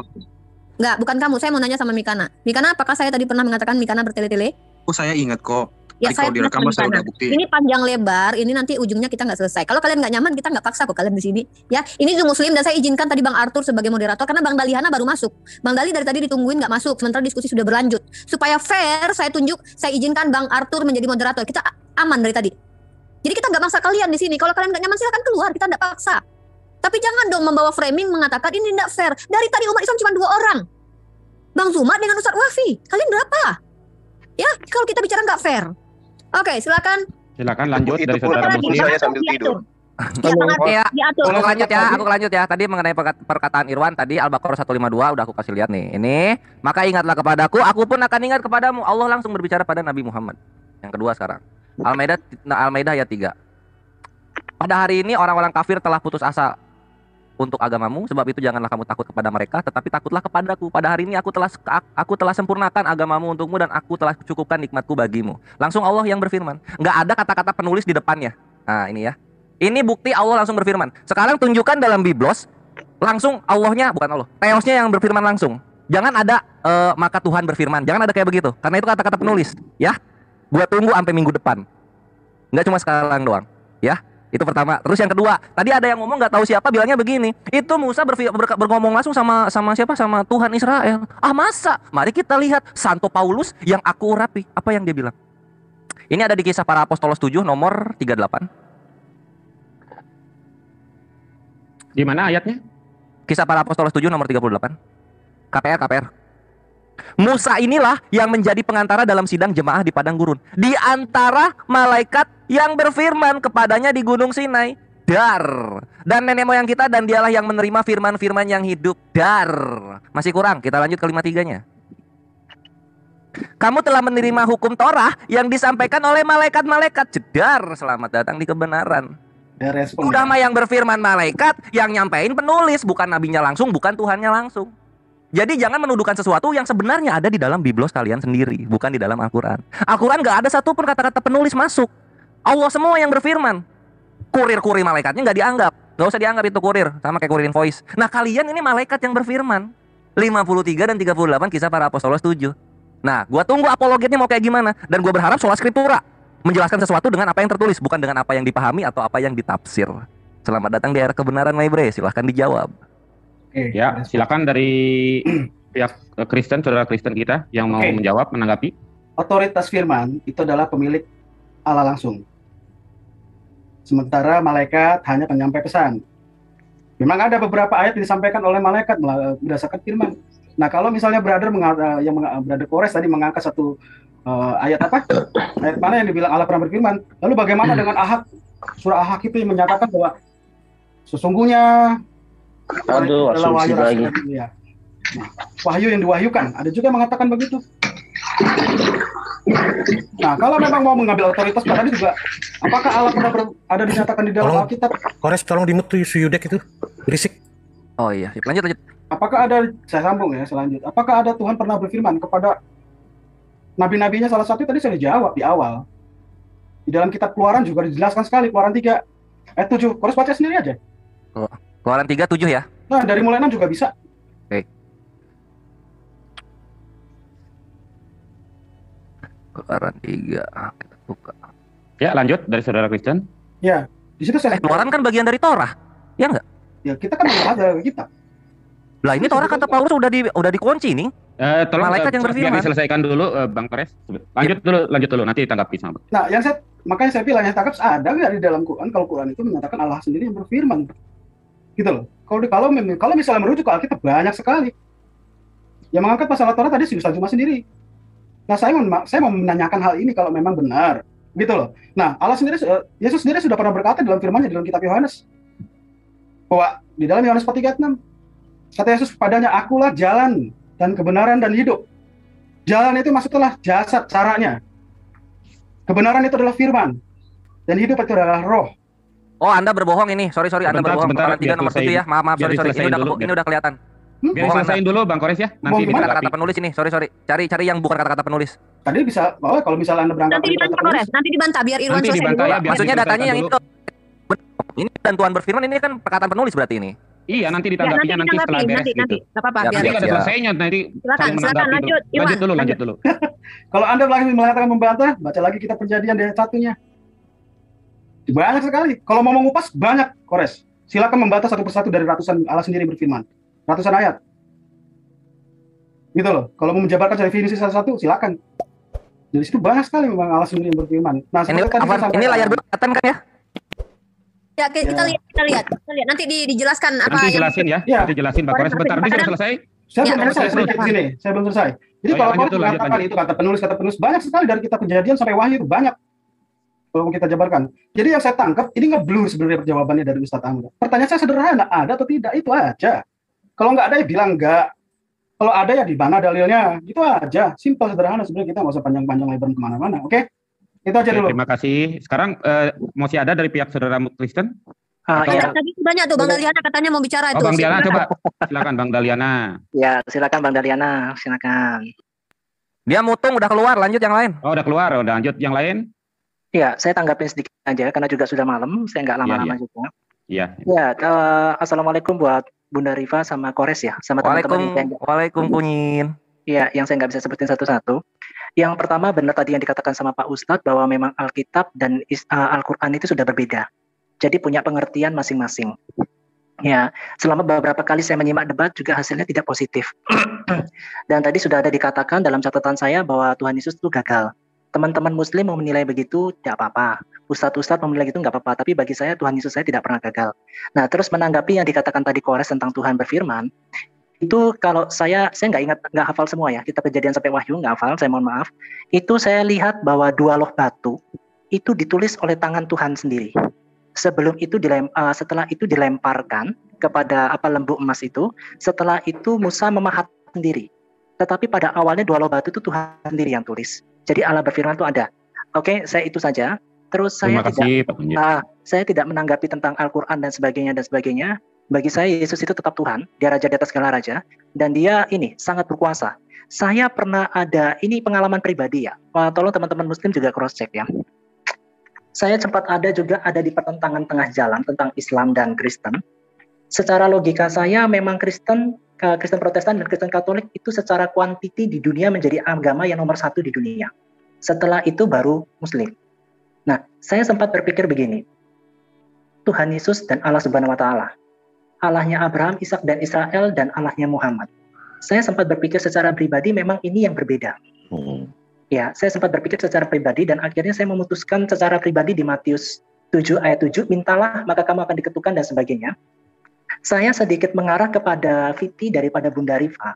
Enggak, bukan kamu. Saya mau nanya sama Mikana. Mikana, apakah saya tadi pernah mengatakan Mikana bertele-tele? Oh, saya ingat kok. Ya, saya kalau direkam saya udah bukti. Ini panjang lebar, ini nanti ujungnya kita nggak selesai. Kalau kalian nggak nyaman, kita nggak paksa kok kalian di sini. Ya, ini Zoom Muslim dan saya izinkan tadi Bang Arthur sebagai moderator karena Bang Dalihana baru masuk. Bang Dali dari tadi ditungguin nggak masuk, sementara diskusi sudah berlanjut. Supaya fair, saya izinkan Bang Arthur menjadi moderator. Kita aman dari tadi. Jadi kita nggak maksa kalian di sini. Kalau kalian nggak nyaman silakan keluar, kita nggak paksa. Tapi jangan dong membawa framing mengatakan ini nggak fair. Dari tadi umat Islam cuma 2 orang. Bang Zuma dengan Ustadz Wafi. Kalian berapa? Ya, kalau kita bicara nggak fair. Oke, silakan. Silakan lanjut dari saudara Muslim. Saya sambil tidur. Aku lanjut ya. Tadi mengenai perkataan Irwan tadi Al-Baqarah 152 udah aku kasih lihat nih. Ini, maka ingatlah kepadaku, aku pun akan ingat kepadamu. Allah langsung berbicara pada Nabi Muhammad. Yang kedua sekarang. Al-Maidah ayat 3. Pada hari ini orang-orang kafir telah putus asa untuk agamamu, sebab itu janganlah kamu takut kepada mereka, tetapi takutlah kepadaku. Pada hari ini aku telah sempurnakan agamamu untukmu dan aku telah cukupkan nikmatku bagimu. Langsung Allah yang berfirman. Nggak ada kata-kata penulis di depannya. Nah ini ya. Ini bukti Allah langsung berfirman. Sekarang tunjukkan dalam Biblos, langsung Allahnya, bukan Allah, Theosnya yang berfirman langsung. Jangan ada maka Tuhan berfirman. Jangan ada kayak begitu. Karena itu kata-kata penulis. Ya. Gua tunggu sampai minggu depan. Nggak cuma sekarang doang. Ya. Itu pertama. Terus yang kedua, tadi ada yang ngomong nggak tahu siapa bilangnya begini. Itu Musa berngomong langsung sama siapa? Sama Tuhan Israel. Ah masa? Mari kita lihat Santo Paulus yang aku urapi. Apa yang dia bilang? Ini ada di Kisah Para Apostolos 7 nomor 38. Di mana ayatnya? Kisah Para Apostolos 7 nomor 38. KPR. Musa inilah yang menjadi pengantara dalam sidang jemaah di padang gurun, di antara malaikat yang berfirman kepadanya di Gunung Sinai. Dar. Dan nenek moyang kita dan dialah yang menerima firman-firman yang hidup. Dar. Masih kurang, kita lanjut ke 53-nya. Kamu telah menerima hukum Torah yang disampaikan oleh malaikat-malaikat. Jedar, selamat datang di kebenaran. Udah mah yang berfirman malaikat, yang nyampein penulis, bukan nabinya langsung, bukan Tuhannya langsung. Jadi jangan menuduhkan sesuatu yang sebenarnya ada di dalam biblos kalian sendiri, bukan di dalam Al-Quran. Al-Quran gak ada satupun kata-kata penulis masuk. Allah semua yang berfirman. Kurir-kurir malaikatnya gak dianggap. Gak usah dianggap itu kurir, sama kayak kurir invoice. Nah kalian ini malaikat yang berfirman. 53 dan 38 kisah para apostolos 7. Nah, gua tunggu apologetnya mau kayak gimana. Dan gua berharap sola scriptura menjelaskan sesuatu dengan apa yang tertulis, bukan dengan apa yang dipahami atau apa yang ditafsir. Selamat datang di era kebenaran, my bre. Silahkan dijawab. Ya, silakan dari pihak Kristen, saudara Kristen kita yang mau menjawab, menanggapi. Otoritas firman itu adalah pemilik Allah langsung. Sementara malaikat hanya penyampai pesan. Memang ada beberapa ayat yang disampaikan oleh malaikat berdasarkan firman. Nah, kalau misalnya brother Kores tadi mengangkat satu ayat apa? Ayat mana yang dibilang Allah pernah berfirman? Lalu bagaimana dengan Ahad? Surah Ahad itu yang menyatakan bahwa sesungguhnya adalah wahyu rasul. Ya. Nah, wahyu yang diwahyukan. Ada juga yang mengatakan begitu. Nah, kalau memang mau mengambil otoritas tadi juga, apakah Allah pernah ada dinyatakan di dalam Alkitab? Kores tolong dimute Yudek itu berisik. Oh iya, lanjut. Apakah ada, saya sambung ya selanjutnya. Apakah ada Tuhan pernah berfirman kepada nabi-nabinya? Salah satu tadi saya dijawab di awal. Di dalam kitab Keluaran juga dijelaskan sekali, Keluaran 3 ayat 7. Harus baca sendiri aja. Keluaran 3 7 ya. Nah, dari mulai 6 juga bisa. Oke. Keluaran 3 kita buka. Ya, lanjut dari saudara Kristen. Ya, di situ saya Keluaran kan bagian dari Torah. Ya enggak? Ya, kita kan ada kitab. Lah ini Torah kata Paulus udah dikunci nih. Tolong malaikat yang berfirman. Biar diselesaikan dulu Bang Kores. Lanjut dulu nanti tanggapi sama. Nah, makanya saya bilang yang tangkap ada nggak di dalam Quran kalau Quran itu menyatakan Allah sendiri yang berfirman. Gitu loh. Kalau misalnya merujuk ke Alkitab banyak sekali. Yang mengangkat masalah Torah tadi Suyus Al-Juma sendiri. Nah, saya mau menanyakan hal ini kalau memang benar. Gitu loh. Nah, Allah sendiri, Yesus sendiri sudah pernah berkata dalam firman-Nya dalam kitab Yohanes. Bahwa di dalam Yohanes 4:36 kata Yesus padanya, akulah jalan dan kebenaran dan hidup. Jalan itu maksudnya jasad, caranya. Kebenaran itu adalah firman. Dan hidup itu adalah roh. Oh, Anda berbohong ini. Sorry, Anda berbohong. Keluaran 3 nomor 7 ya. Maaf, sorry. Ini udah kelihatan. Biar selesaiin dulu Bang Kores ya. Nanti bukan kata-kata penulis ini. Sorry. Cari yang bukan kata-kata penulis. Tadi bisa, kalau misalnya Anda berangkat nanti dibantah biar Irwan selesai dulu. Maksudnya datanya yang itu. Ini dan Tuhan berfirman ini kan perkataan penulis berarti ini. Iya, nanti ditanggapinya nanti setelah beres gitu. Nanti, apa-apa. Nanti ada selesainya nanti. Silakan lanjut dulu. Kalau Anda lagi mengatakan membantah, baca lagi kitab Perjanjian di ayat 1-nya. Banyak sekali. Kalau mau mengupas banyak, Kores. Silakan membantah satu persatu dari ratusan Allah sendiri berfirman. Ratusan ayat. Gitu loh. Kalau mau menjabarkan definisi satu-satu, silakan. Dari situ banyak sekali memang Allah sendiri yang berfirman. Nah, ini layar kelihatan kan ya? Ya, kita lihat. Nanti dijelaskan apa. Nanti jelasin ya. Nanti jelasin Bang Kores sebentar. Ini sudah selesai. Saya belum selesai. Jadi kalau Paulus mengatakan itu kata penulis banyak sekali dari kitab Kejadian sampai Wahyu itu banyak. Kalau kita jabarkan. Jadi yang saya tangkap ini ngeblur sebenarnya jawabannya dari Ustadz Ahmad. Pertanyaan saya sederhana, ada atau tidak itu aja. Kalau nggak ada ya bilang nggak. Kalau ada ya di mana dalilnya, gitu aja. Simpel sederhana sebenarnya, kita nggak usah panjang-panjang lebar kemana-mana. Oke? Itu aja dulu. Terima kasih. Sekarang masih ada dari pihak saudara Kristen? Tadi banyak tuh Bang Daliana katanya mau bicara itu. Bang Daliana coba. Silakan Bang Daliana. Ya, silakan Bang Daliana, silakan. Dia mutung udah keluar, lanjut yang lain. Oh, udah keluar, udah lanjut yang lain. Ya, saya tanggapin sedikit aja karena juga sudah malam, saya nggak lama-lama juga. Iya. Ya, assalamualaikum buat Bunda Riva sama Kores ya, sama teman-teman. Waalaikumsalam. Ya, yang saya nggak bisa sebutin satu-satu. Yang pertama benar tadi yang dikatakan sama Pak Ustadz bahwa memang Alkitab dan Al-Quran itu sudah berbeda. Jadi punya pengertian masing-masing. Ya, selama beberapa kali saya menyimak debat juga hasilnya tidak positif. Dan tadi sudah ada dikatakan dalam catatan saya bahwa Tuhan Yesus itu gagal. Teman-teman Muslim mau menilai begitu tidak apa-apa. Ustadz mau menilai itu nggak apa-apa. Tapi bagi saya Tuhan Yesus saya tidak pernah gagal. Nah, terus menanggapi yang dikatakan tadi Kores tentang Tuhan berfirman, itu kalau saya nggak hafal semua ya. Kita Kejadian sampai Wahyu nggak hafal. Saya mohon maaf. Itu saya lihat bahwa 2 loh batu itu ditulis oleh tangan Tuhan sendiri. Sebelum itu setelah itu dilemparkan kepada lembu emas itu, setelah itu Musa memahat sendiri. Tetapi pada awalnya 2 loh batu itu Tuhan sendiri yang tulis. Jadi Allah berfirman itu ada. Oke, saya itu saja. Terus saya tidak menanggapi tentang Al-Quran dan sebagainya. Bagi saya Yesus itu tetap Tuhan, dia raja di atas segala raja, dan dia ini sangat berkuasa. Saya pernah ada, ini pengalaman pribadi ya. Tolong teman-teman Muslim juga cross check ya. Saya sempat ada di pertentangan tengah jalan tentang Islam dan Kristen. Secara logika saya memang Kristen Protestan dan Kristen Katolik itu secara kuantiti di dunia menjadi agama yang nomor 1 di dunia. Setelah itu baru Muslim. Nah, saya sempat berpikir begini. Tuhan Yesus dan Allah Subhanahu wa taala. Allahnya Abraham, Ishak dan Israel dan Allahnya Muhammad. Saya sempat berpikir secara pribadi memang ini yang berbeda. Ya, saya sempat berpikir secara pribadi dan akhirnya saya memutuskan secara pribadi di Matius 7 ayat 7, mintalah maka kamu akan diketukan dan sebagainya. Saya sedikit mengarah kepada Fiti daripada Bunda Rifa.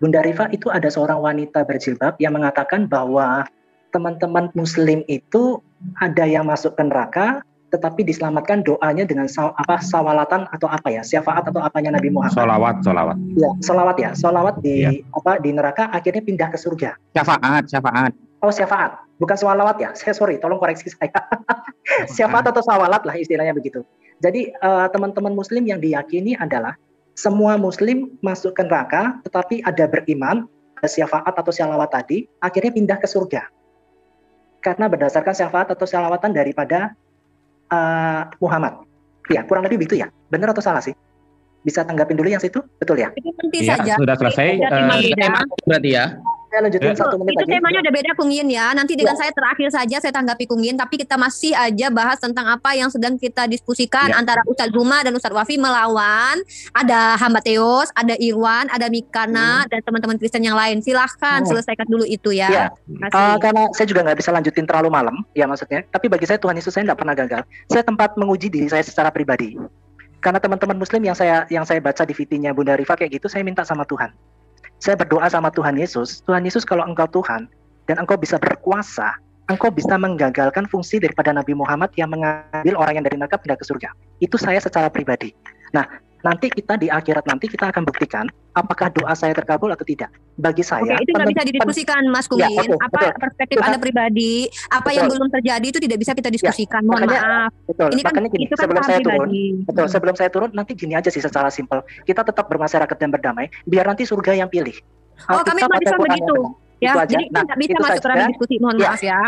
Bunda Rifa itu ada seorang wanita berjilbab yang mengatakan bahwa teman-teman Muslim itu ada yang masuk ke neraka, tetapi diselamatkan doanya dengan sawalatan atau syafaat atau apanya Nabi Muhammad. Solawat. Ya, solawat di neraka akhirnya pindah ke surga. Syafaat. Oh, syafaat, bukan sholawat ya. Sorry, tolong koreksi saya. Syafaat atau sawalat lah istilahnya begitu. Jadi teman-teman Muslim yang diyakini adalah semua Muslim masuk ke neraka, tetapi ada beriman, ada syafaat atau sholawat tadi, akhirnya pindah ke surga. Karena berdasarkan syafaat atau sholawatan daripada Muhammad. Ya, kurang lebih begitu ya. Benar atau salah sih? Bisa tanggapin dulu yang situ? Betul ya? Itu nanti saja. Sudah selesai. Berarti ya. Saya lanjutin 1 menit itu lagi. temanya udah beda Kung Yin ya. Nanti dengan saya terakhir saja saya tanggapi Kung Yin. Tapi kita masih aja bahas tentang apa yang sedang kita diskusikan antara Ustadz Zuma dan Ustadz Wafi melawan ada Hamba Theos, ada Irwan, ada Mikana dan teman-teman Kristen yang lain. Silahkan selesaikan dulu itu ya. Karena saya juga nggak bisa lanjutin terlalu malam ya maksudnya. Tapi bagi saya Tuhan Yesus saya nggak pernah gagal. Saya tempat menguji diri saya secara pribadi. Karena teman-teman Muslim yang saya baca di VT-nya Bunda Rifa kayak gitu, saya minta sama Tuhan. Saya berdoa sama Tuhan Yesus kalau engkau Tuhan dan engkau bisa berkuasa, engkau bisa menggagalkan fungsi daripada Nabi Muhammad yang mengambil orang yang dari neraka pindah ke surga. Itu saya secara pribadi. Nah, nanti kita di akhirat nanti kita akan buktikan apakah doa saya terkabul atau tidak. Bagi saya, itu nggak bisa didiskusikan Mas Kung Yin. Perspektif Anda pribadi, apa yang belum terjadi itu tidak bisa kita diskusikan. Mohon maaf. Ini kan gini, sebelum saya turun nanti gini aja sih secara simpel. Kita tetap bermasyarakat dan berdamai, biar nanti surga yang pilih. Kami mau Islam begitu. Ya, jadi nggak bisa masuk ke ranah diskusi, mohon maaf ya.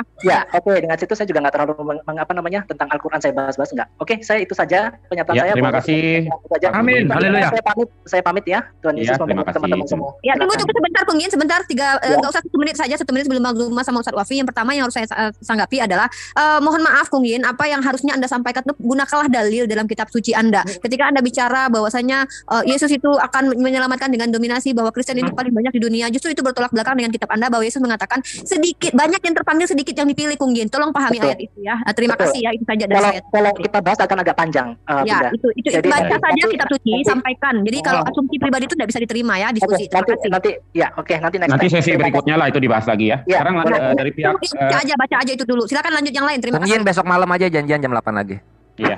Oke, dengan situ saya juga nggak terlalu tentang Al-Quran saya bahas-bahas enggak. Oke, saya itu saja pernyataan saya. Terima kasih. Amin. Haleluya. Saya pamit ya. Tuhan Yesus memberkati teman-teman semua. Ya, tunggu sebentar Kung Yin, sebentar nggak usah 1 menit saja, 1 menit sebelum Bang Zuma sama Ustadz Wafi. Yang pertama yang harus saya sanggapi adalah mohon maaf Kung Yin, apa yang harusnya Anda sampaikan itu gunakanlah dalil dalam kitab suci Anda. Ketika Anda bicara bahwasanya Yesus itu akan menyelamatkan dengan dominasi, bahwa Kristen itu paling banyak di dunia, justru itu bertolak belakang dengan kitab Anda bahwa Yesus mengatakan banyak yang terpanggil, sedikit yang dipilih. Kung Yin, tolong pahami ayat itu ya. Terima kasih ya, itu saja dari saya. Kalau kita bahas akan agak panjang. Ya, itu baca saja kitab suci, sampaikan. Jadi kalau asumsi pribadi itu tidak bisa diterima ya diskusi. Nanti sesi berikutnya lah itu dibahas lagi ya. Sekarang dari pihak baca aja itu dulu. Silakan lanjut yang lain. Terima kasih. Kung Yin besok malam aja janjian jam 8 lagi. Iya.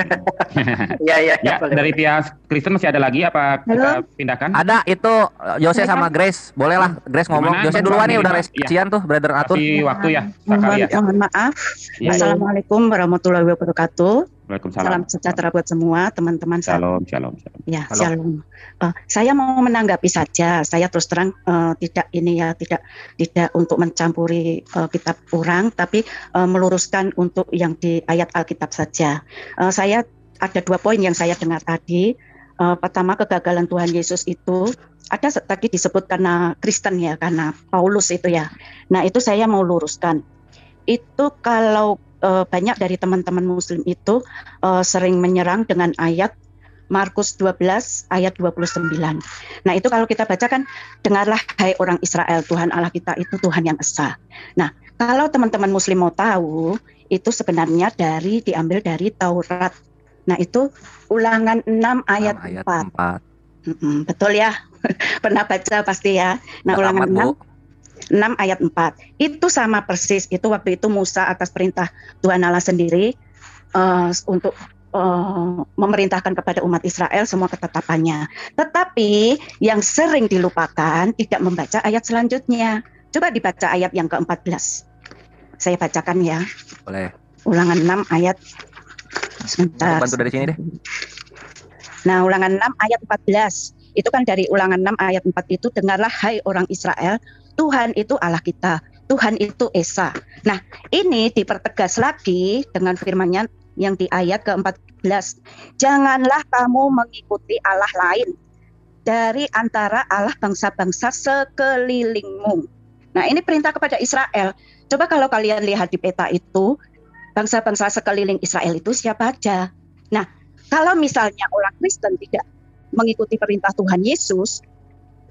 Ya, dari pihak Kristen masih ada lagi apa kita pindahkan? Ada itu Yose sama Grace. Boleh lah Grace ngomong. Yose duluan nih udah respeksian tuh Brother Atun. Kasih waktu ya. Mohon maaf. Assalamualaikum warahmatullahi wabarakatuh. Waalaikumsalam. Salam sejahtera buat semua teman-teman. Shalom. Ya, shalom. Saya mau menanggapi saja. Saya terus terang tidak untuk mencampuri kitab orang, tapi meluruskan untuk yang di ayat Alkitab saja. Saya ada 2 poin yang saya dengar tadi. Pertama, kegagalan Tuhan Yesus itu ada tadi disebut karena Kristen ya, karena Paulus itu ya. Nah, itu saya mau luruskan. Itu kalau banyak dari teman-teman Muslim itu sering menyerang dengan ayat Markus 12 ayat 29. Nah, itu kalau kita baca kan, dengarlah hai orang Israel, Tuhan Allah kita itu Tuhan yang esa. Nah, kalau teman-teman Muslim mau tahu, itu sebenarnya diambil dari Taurat. Nah, itu Ulangan 6 ayat 4. Betul ya? Pernah baca pasti ya. Nah, Ulangan 6 ayat 4 itu sama persis. Itu waktu itu Musa atas perintah Tuhan Allah sendiri untuk memerintahkan kepada umat Israel semua ketetapannya. Tetapi yang sering dilupakan tidak membaca ayat selanjutnya. Coba dibaca ayat yang ke-14. Saya bacakan ya. Boleh. Ulangan 6 ayat. Sebentar. Bantu dari sini deh. Nah, Ulangan 6 ayat 14. Itu kan dari Ulangan 6 ayat 4 itu, dengarlah hai orang Israel, Tuhan itu Allah kita, Tuhan itu Esa. Nah, ini dipertegas lagi dengan firman-Nya yang di ayat ke-14. Janganlah kamu mengikuti Allah lain dari antara Allah bangsa-bangsa sekelilingmu. Nah, ini perintah kepada Israel. Coba kalau kalian lihat di peta itu, bangsa-bangsa sekeliling Israel itu siapa aja? Nah, kalau misalnya orang Kristen tidak mengikuti perintah Tuhan Yesus,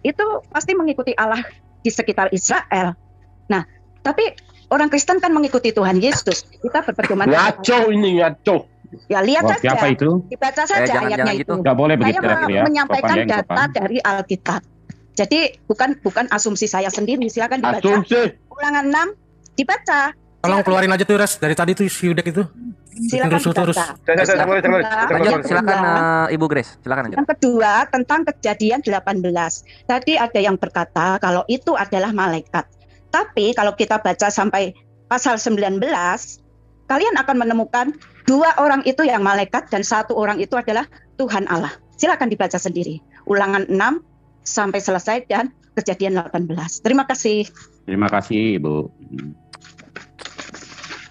itu pasti mengikuti Allah di sekitar Israel. Nah, tapi orang Kristen kan mengikuti Tuhan Yesus. Kita berpedoman. Ngaco ini, ngaco. Ya lihat saja. Siapa itu? Dibaca saja ayatnya itu. Nggak boleh begitu saya menyampaikan data dari Alkitab. Jadi bukan asumsi saya sendiri. Silakan dibaca. Asumsi. Ulangan 6 dibaca. Tolong keluarin aja tuh Res, dari tadi tuh si Yudek itu. Silakan dibaca. Lanjut, silakan Ibu Grace, silakan lanjut. Yang kedua tentang Kejadian 18. Tadi ada yang berkata kalau itu adalah malaikat. Tapi kalau kita baca sampai pasal 19, kalian akan menemukan 2 orang itu yang malaikat dan 1 orang itu adalah Tuhan Allah. Silakan dibaca sendiri. Ulangan 6 sampai selesai dan Kejadian 18. Terima kasih. Terima kasih, Ibu.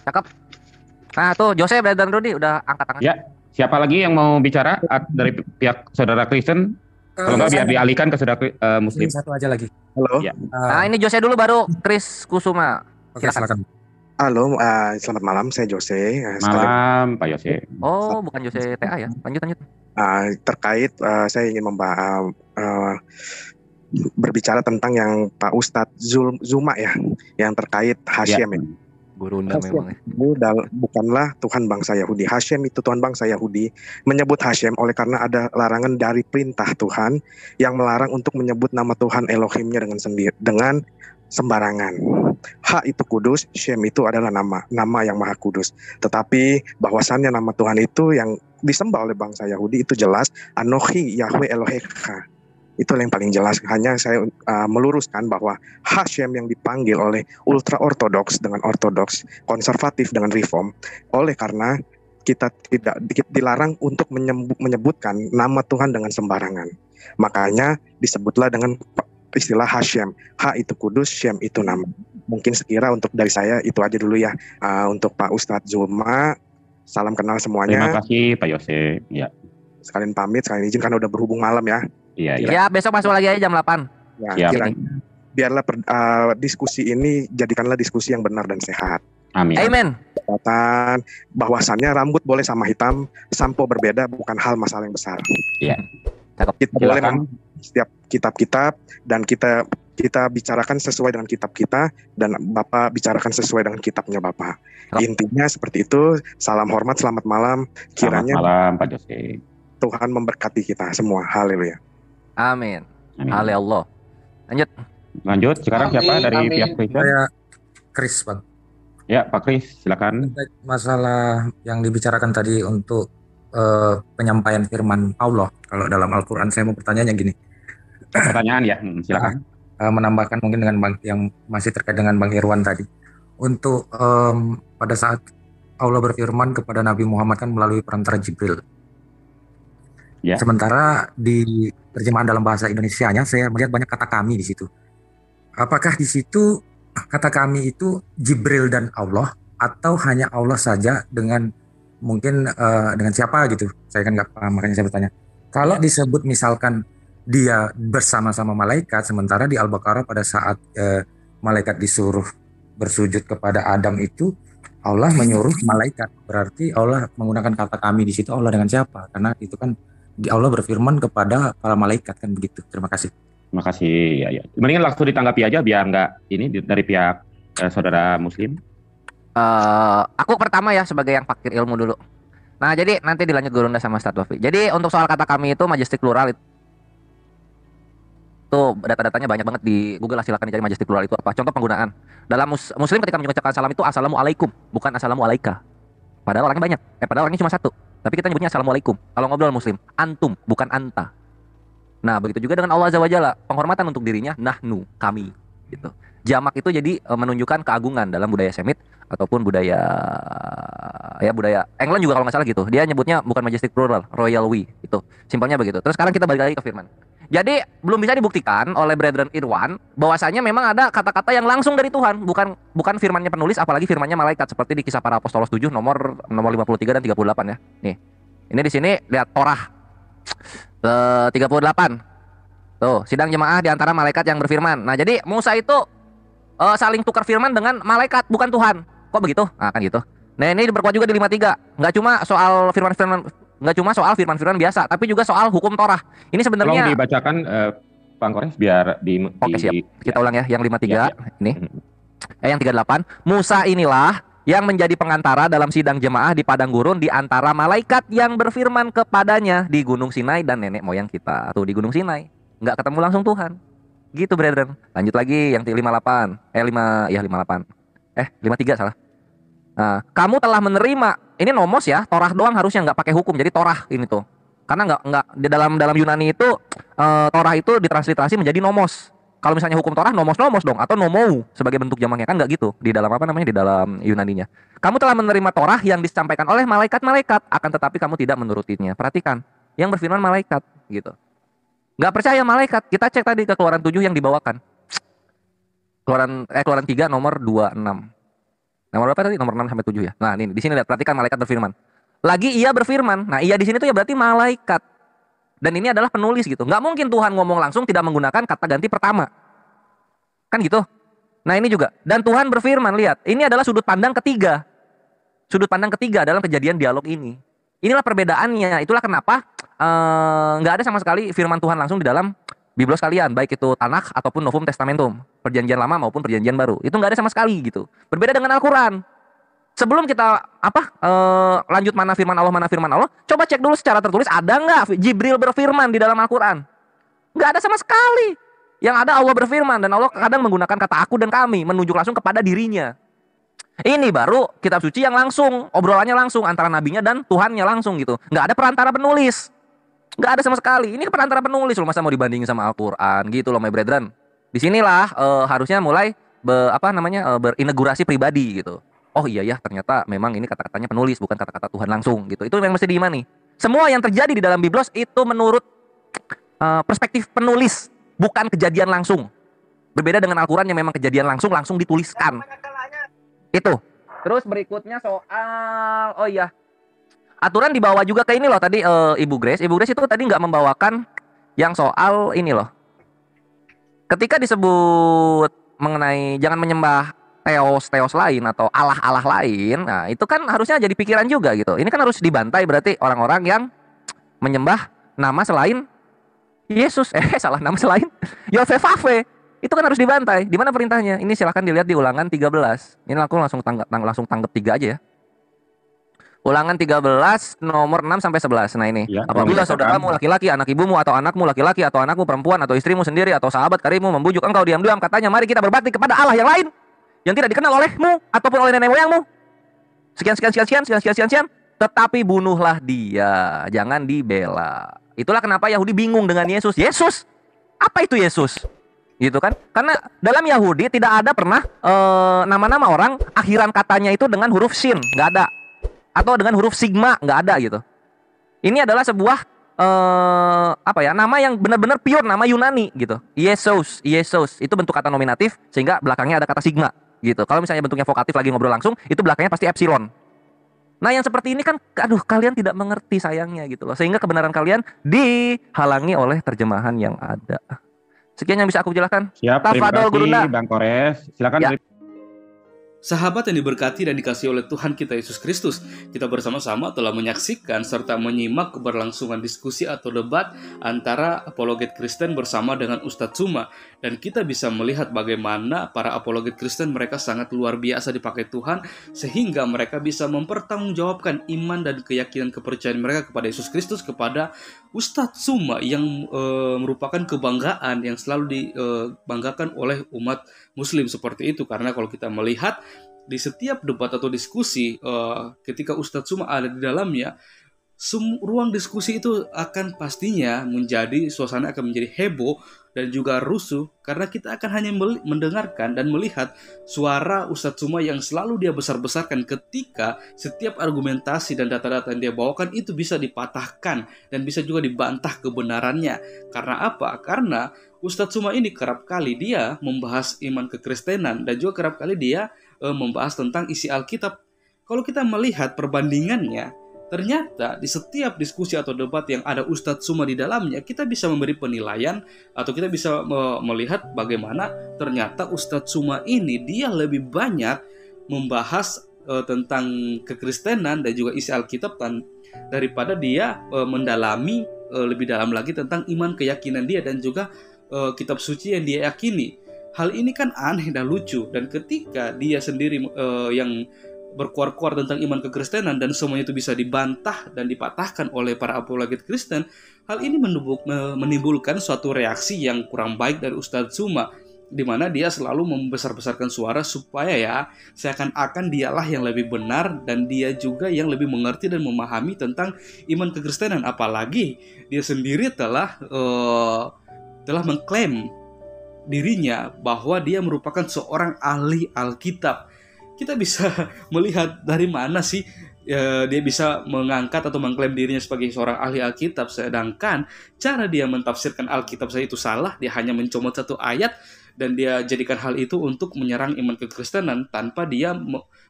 Cakep. Nah tuh Jose dan Rudy udah angkat tangan. Ya, siapa lagi yang mau bicara dari pihak saudara Kristen? Kalau nggak biar dialihkan ke saudara Muslim. Satu aja lagi. Halo. Ya. Nah ini Jose dulu baru Chris Kusuma. Oke, silakan. Halo, selamat malam. Saya Jose. Malam, Pak Jose. Oh, bukan Jose TA ya? Lanjut. Terkait saya ingin berbicara tentang yang Pak Ustadz Zuma ya, yang terkait Hashem ya. Gurunda memang. Bukanlah Tuhan bangsa Yahudi. Hashem itu Tuhan bangsa Yahudi. Menyebut Hashem oleh karena ada larangan dari perintah Tuhan yang melarang untuk menyebut nama Tuhan Elohimnya dengan sembarangan. Ha itu kudus, Shem itu adalah nama yang maha kudus. Tetapi bahwasannya nama Tuhan itu yang disembah oleh bangsa Yahudi itu jelas, Anochi Yahweh Eloheka. Itu yang paling jelas. Hanya saya meluruskan bahwa Hashem yang dipanggil oleh ultra ortodoks dengan ortodoks, konservatif dengan reform, oleh karena kita tidak dilarang untuk menyebutkan nama Tuhan dengan sembarangan. Makanya disebutlah dengan istilah Hashem. Ha itu kudus, Shem itu nama. Mungkin sekira untuk dari saya itu aja dulu ya. Untuk Pak Ustadz Zulma, salam kenal semuanya. Terima kasih Pak Yose. Ya. Sekalian pamit, sekalian izin karena udah berhubung malam ya. Iya. Ya, besok masuk lagi aja jam 8. Ya, biarlah diskusi ini jadikanlah diskusi yang benar dan sehat. Amin. Amen. Bahwasannya rambut boleh sama hitam, sampo berbeda bukan hal masalah yang besar. Iya. Kita boleh setiap kitab-kitab dan kita bicarakan sesuai dengan kitab kita dan Bapak bicarakan sesuai dengan kitabnya Bapak. Intinya seperti itu. Salam hormat, selamat malam. Kiranya selamat malam Pak Jose. Tuhan memberkati kita semua. Haleluya. Amin. Haleluya. Lanjut. Sekarang siapa dari pihak Kristen? Saya Chris, Bang. Ya, Pak Chris, silakan. Masalah yang dibicarakan tadi untuk penyampaian firman Allah. Kalau dalam Al-Quran saya mau pertanyaannya gini. Pertanyaan ya, silakan. Menambahkan mungkin dengan yang masih terkait dengan Bang Irwan tadi. Untuk pada saat Allah berfirman kepada Nabi Muhammad kan melalui perantara Jibril. Ya. Sementara di terjemahan dalam bahasa Indonesianya saya melihat banyak kata kami di situ. Apakah di situ kata kami itu Jibril dan Allah atau hanya Allah saja dengan mungkin dengan siapa gitu? Saya kan nggak paham, makanya saya bertanya. Kalau disebut misalkan dia bersama-sama malaikat, sementara di Al-Baqarah pada saat malaikat disuruh bersujud kepada Adam itu Allah menyuruh malaikat. Berarti Allah menggunakan kata kami di situ Allah dengan siapa? Karena itu kan Allah berfirman kepada para malaikat kan begitu. Terima kasih. Terima kasih. Ya. Mendingan langsung ditanggapi aja biar nggak ini dari pihak saudara Muslim. Aku pertama ya sebagai yang fakir ilmu dulu. Nah jadi nanti dilanjut Gurunda sama Ustadz Wafi. Jadi untuk soal kata kami itu majestic plural itu data-datanya banyak banget di Google lah, silakan dicari majestic plural itu apa. Contoh penggunaan dalam Muslim ketika mengucapkan salam itu assalamualaikum bukan assalamualaika. Padahal orangnya banyak. Padahal orangnya cuma satu. Tapi kita nyebutnya assalamualaikum. Kalau ngobrol muslim, antum, bukan anta. Nah, begitu juga dengan Allah Azza wa Jalla, penghormatan untuk dirinya, nahnu, kami, gitu. Jamak itu jadi menunjukkan keagungan dalam budaya Semit ataupun budaya England juga kalau nggak salah gitu. Dia nyebutnya bukan majestic plural, royal we, itu. Simpelnya begitu. Terus sekarang kita balik lagi ke firman. Jadi belum bisa dibuktikan oleh Brethren Irwan bahwasanya memang ada kata-kata yang langsung dari Tuhan, bukan firmannya penulis, apalagi firmannya malaikat, seperti di Kisah Para Apostolos 7 nomor 53 dan 38 ya. Nih. Ini di sini lihat Torah 38. Tuh, sidang jemaah di antara malaikat yang berfirman. Nah, jadi Musa itu saling tukar firman dengan malaikat, bukan Tuhan. Kok begitu? Nah, kan gitu. Nah, ini diperkuat juga di 53. Nggak cuma soal firman-firman biasa, tapi juga soal hukum Torah. Ini sebenarnya tolong dibacakan Bang Kores biar Oke, siap. Kita ulang ya yang 53 Ya. ini. Yang 38, Musa inilah yang menjadi pengantara dalam sidang jemaah di padang gurun di antara malaikat yang berfirman kepadanya di Gunung Sinai dan nenek moyang kita. Tuh di Gunung Sinai. Nggak ketemu langsung Tuhan. Gitu, brethren. Lanjut lagi yang 58. 53 salah. Nah, kamu telah menerima, ini nomos ya, Torah doang harusnya, nggak pakai hukum. Jadi Torah ini tuh. Karena nggak di dalam Yunani itu Torah itu ditransliterasi menjadi nomos. Kalau misalnya hukum Torah nomos dong, atau nomou sebagai bentuk jamaknya, kan nggak gitu di dalam di dalam Yunaninya. Kamu telah menerima Torah yang disampaikan oleh malaikat-malaikat, akan tetapi kamu tidak menurutinya. Perhatikan, yang berfirman malaikat gitu. Nggak percaya malaikat. Kita cek tadi ke Keluaran 7 yang dibawakan. Keluaran 3 nomor 26. Nomor berapa tadi? Nomor 6 sampai 7 ya. Nah, ini di sini lihat, perhatikan malaikat berfirman. Lagi ia berfirman. Nah, ia di sini tuh ya berarti malaikat. Dan ini adalah penulis gitu. Nggak mungkin Tuhan ngomong langsung tidak menggunakan kata ganti pertama. Kan gitu. Nah, ini juga. Dan Tuhan berfirman, lihat. Ini adalah sudut pandang ketiga. Sudut pandang ketiga dalam kejadian dialog ini. Inilah perbedaannya. Itulah kenapa nggak ada sama sekali firman Tuhan langsung di dalam Biblos kalian. Baik itu Tanakh ataupun Novum Testamentum. Perjanjian lama maupun perjanjian baru. Itu nggak ada sama sekali gitu. Berbeda dengan Al-Quran. Sebelum kita lanjut mana firman Allah, coba cek dulu secara tertulis ada nggak Jibril berfirman di dalam Al-Quran? Nggak ada sama sekali. Yang ada Allah berfirman, dan Allah kadang menggunakan kata aku dan kami, menunjuk langsung kepada dirinya. Ini baru kitab suci yang langsung, obrolannya langsung antara nabinya dan Tuhannya langsung gitu. Nggak ada perantara penulis, nggak ada sama sekali. Ini perantara penulis loh, masa mau dibandingin sama Al-Quran gitu loh, my brethren. Disinilah harusnya mulai berinaugurasi pribadi gitu. Oh iya ya, ternyata memang ini kata-katanya penulis, bukan kata-kata Tuhan langsung gitu. Itu yang mesti diimani. Semua yang terjadi di dalam Biblos itu menurut perspektif penulis, bukan kejadian langsung. Berbeda dengan Al-Quran yang memang kejadian langsung dituliskan. Itu. Terus berikutnya soal, oh iya, aturan dibawa juga ke ini loh tadi Ibu Grace. Ibu Grace itu tadi nggak membawakan yang soal ini loh. Ketika disebut mengenai jangan menyembah teos lain atau Allah lain, nah itu kan harusnya jadi pikiran juga gitu. Ini kan harus dibantai berarti orang-orang yang menyembah nama selain Yesus. Salah, nama selain Yosefave. Itu kan harus dibantai. Di mana perintahnya? Ini silahkan dilihat di Ulangan 13. Ini aku langsung tanggap 3 aja ya. Ulangan 13 nomor 6 sampai 11. Nah ini, ya, apabila saudaramu laki-laki, anak ibumu atau anakmu laki-laki atau anakmu perempuan atau istrimu sendiri atau sahabat karibmu membujuk engkau diam-diam, katanya mari kita berbakti kepada Allah yang lain yang tidak dikenal olehmu ataupun oleh nenek moyangmu. Sekian, tetapi bunuhlah dia, jangan dibela. Itulah kenapa Yahudi bingung dengan Yesus. Yesus, apa itu Yesus? Gitu kan? Karena dalam Yahudi tidak ada pernah nama-nama orang akhiran katanya itu dengan huruf shin, nggak ada. Atau dengan huruf sigma, nggak ada gitu. Ini adalah sebuah nama yang benar-benar pure, nama Yunani gitu. Yesus itu bentuk kata nominatif sehingga belakangnya ada kata sigma gitu. Kalau misalnya bentuknya vokatif lagi ngobrol langsung, itu belakangnya pasti epsilon. Nah yang seperti ini kan, kalian tidak mengerti sayangnya gitu loh. Sehingga kebenaran kalian dihalangi oleh terjemahan yang ada. Sekian yang bisa aku jelaskan. Siap, terima kasih Bang Kores. Silakan. Ya. Sahabat yang diberkati dan dikasihi oleh Tuhan kita Yesus Kristus, kita bersama-sama telah menyaksikan serta menyimak keberlangsungan diskusi atau debat antara apologet Kristen bersama dengan Ustadz Suma. Dan kita bisa melihat bagaimana para apologet Kristen mereka sangat luar biasa dipakai Tuhan, sehingga mereka bisa mempertanggungjawabkan iman dan keyakinan kepercayaan mereka kepada Yesus Kristus, kepada Ustadz Suma yang merupakan kebanggaan yang selalu dibanggakan oleh umat Muslim seperti itu. Karena kalau kita melihat di setiap debat atau diskusi ketika Ustadz Suma ada di dalamnya, ruang diskusi itu akan pastinya suasana akan menjadi heboh dan juga rusuh, karena kita akan hanya mendengarkan dan melihat suara Ustadz Suma yang selalu dia besar-besarkan ketika setiap argumentasi dan data-data yang dia bawakan itu bisa dipatahkan dan bisa juga dibantah kebenarannya. Karena apa? Karena Ustadz Suma ini kerap kali dia membahas iman kekristenan dan juga kerap kali dia membahas tentang isi Alkitab. Kalau kita melihat perbandingannya, ternyata di setiap diskusi atau debat yang ada Ustadz Suma di dalamnya, kita bisa memberi penilaian atau kita bisa melihat bagaimana ternyata Ustadz Suma ini dia lebih banyak membahas tentang kekristenan dan juga isi Alkitab daripada dia mendalami lebih dalam lagi tentang iman keyakinan dia dan juga kitab suci yang dia yakini. Hal ini kan aneh dan lucu, dan ketika dia sendiri yang berkuar-kuar tentang iman kekristenan dan semuanya itu bisa dibantah dan dipatahkan oleh para apologet Kristen, hal ini menimbulkan suatu reaksi yang kurang baik dari Ustadz Suma, di mana dia selalu membesar-besarkan suara supaya seakan-akan dialah yang lebih benar dan dia juga yang lebih mengerti dan memahami tentang iman kekristenan. Apalagi dia sendiri telah mengklaim dirinya bahwa dia merupakan seorang ahli Alkitab. Kita bisa melihat dari mana sih dia bisa mengangkat atau mengklaim dirinya sebagai seorang ahli Alkitab, sedangkan cara dia mentafsirkan Alkitab saja itu salah. Dia hanya mencomot satu ayat dan dia jadikan hal itu untuk menyerang iman kekristenan tanpa dia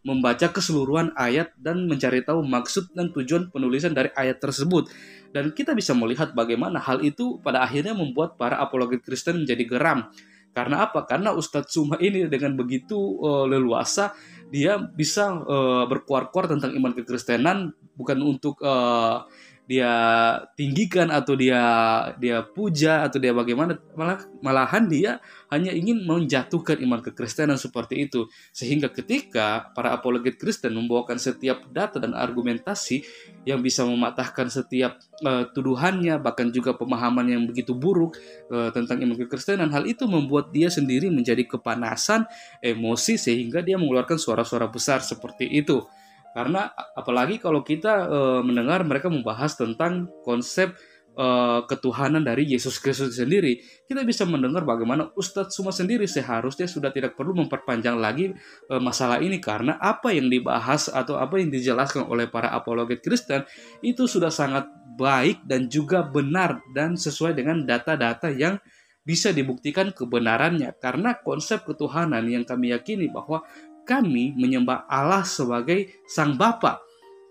membaca keseluruhan ayat dan mencari tahu maksud dan tujuan penulisan dari ayat tersebut. Dan kita bisa melihat bagaimana hal itu pada akhirnya membuat para apologet Kristen menjadi geram. Karena apa? Karena Ustadz Suma ini dengan begitu leluasa dia bisa berkuar-kuar tentang iman kekristenan, bukan untuk dia tinggikan atau dia puja atau dia bagaimana, malahan dia hanya ingin menjatuhkan iman kekristenan seperti itu. Sehingga ketika para apologet Kristen membawakan setiap data dan argumentasi yang bisa mematahkan setiap tuduhannya, bahkan juga pemahaman yang begitu buruk tentang iman kekristenan, hal itu membuat dia sendiri menjadi kepanasan, emosi, sehingga dia mengeluarkan suara-suara besar seperti itu. Karena apalagi kalau kita mendengar mereka membahas tentang konsep ketuhanan dari Yesus Kristus sendiri, kita bisa mendengar bagaimana Ustadz Suma sendiri seharusnya sudah tidak perlu memperpanjang lagi masalah ini, karena apa yang dibahas atau apa yang dijelaskan oleh para apologet Kristen itu sudah sangat baik dan juga benar dan sesuai dengan data-data yang bisa dibuktikan kebenarannya. Karena konsep ketuhanan yang kami yakini bahwa kami menyembah Allah sebagai Sang Bapa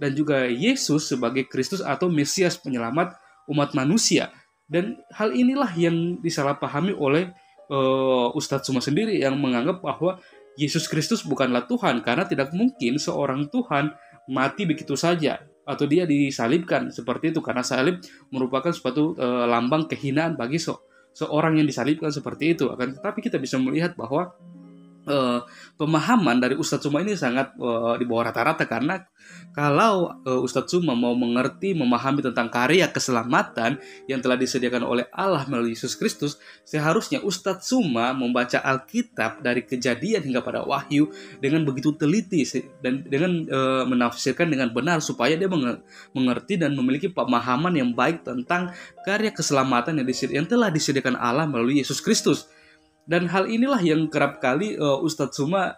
dan juga Yesus sebagai Kristus atau Mesias penyelamat umat manusia. Dan hal inilah yang disalahpahami oleh Ustadz Suma sendiri, yang menganggap bahwa Yesus Kristus bukanlah Tuhan, karena tidak mungkin seorang Tuhan mati begitu saja atau dia disalibkan seperti itu, karena salib merupakan suatu lambang kehinaan bagi seorang yang disalibkan seperti itu. Akan tetapi kita bisa melihat bahwa pemahaman dari Ustadz Suma ini sangat di bawah rata-rata, karena kalau Ustadz Suma mau mengerti, memahami tentang karya keselamatan yang telah disediakan oleh Allah melalui Yesus Kristus, seharusnya Ustadz Suma membaca Alkitab dari Kejadian hingga pada Wahyu dengan begitu teliti dan dengan menafsirkan dengan benar, supaya dia mengerti dan memiliki pemahaman yang baik tentang karya keselamatan yang telah disediakan Allah melalui Yesus Kristus. Dan hal inilah yang kerap kali Ustadz Suma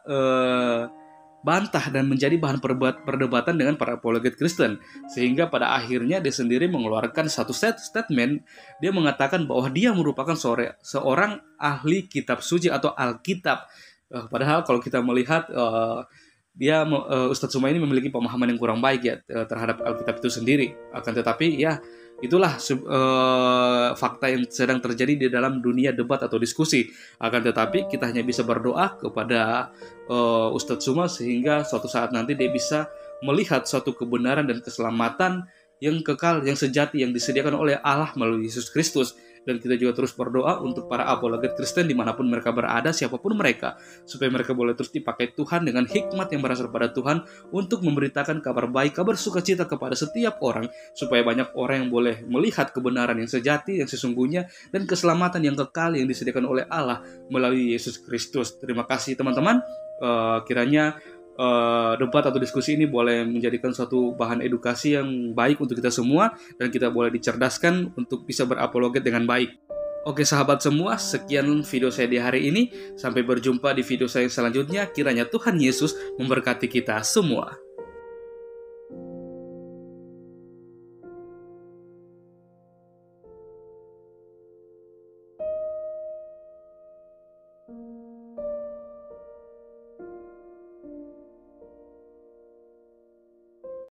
bantah dan menjadi bahan perdebatan dengan para apologet Kristen. Sehingga pada akhirnya dia sendiri mengeluarkan satu statement. Dia mengatakan bahwa dia merupakan seorang ahli kitab suci atau Alkitab. Padahal kalau kita melihat Ustadz Suma ini memiliki pemahaman yang kurang baik ya terhadap Alkitab itu sendiri. Akan tetapi ya itulah fakta yang sedang terjadi di dalam dunia debat atau diskusi. Akan tetapi kita hanya bisa berdoa kepada Ustadz Suma sehingga suatu saat nanti dia bisa melihat suatu kebenaran dan keselamatan yang kekal, yang sejati, yang disediakan oleh Allah melalui Yesus Kristus. Dan kita juga terus berdoa untuk para apologet Kristen dimanapun mereka berada, siapapun mereka, supaya mereka boleh terus dipakai Tuhan dengan hikmat yang berasal pada Tuhan untuk memberitakan kabar baik, kabar sukacita kepada setiap orang, supaya banyak orang yang boleh melihat kebenaran yang sejati, yang sesungguhnya, dan keselamatan yang kekal yang disediakan oleh Allah melalui Yesus Kristus. Terima kasih teman-teman. Kiranya debat atau diskusi ini boleh menjadikan suatu bahan edukasi yang baik untuk kita semua, dan kita boleh dicerdaskan untuk bisa berapologet dengan baik. Oke sahabat semua, sekian video saya di hari ini. Sampai berjumpa di video saya selanjutnya. Kiranya Tuhan Yesus memberkati kita semua.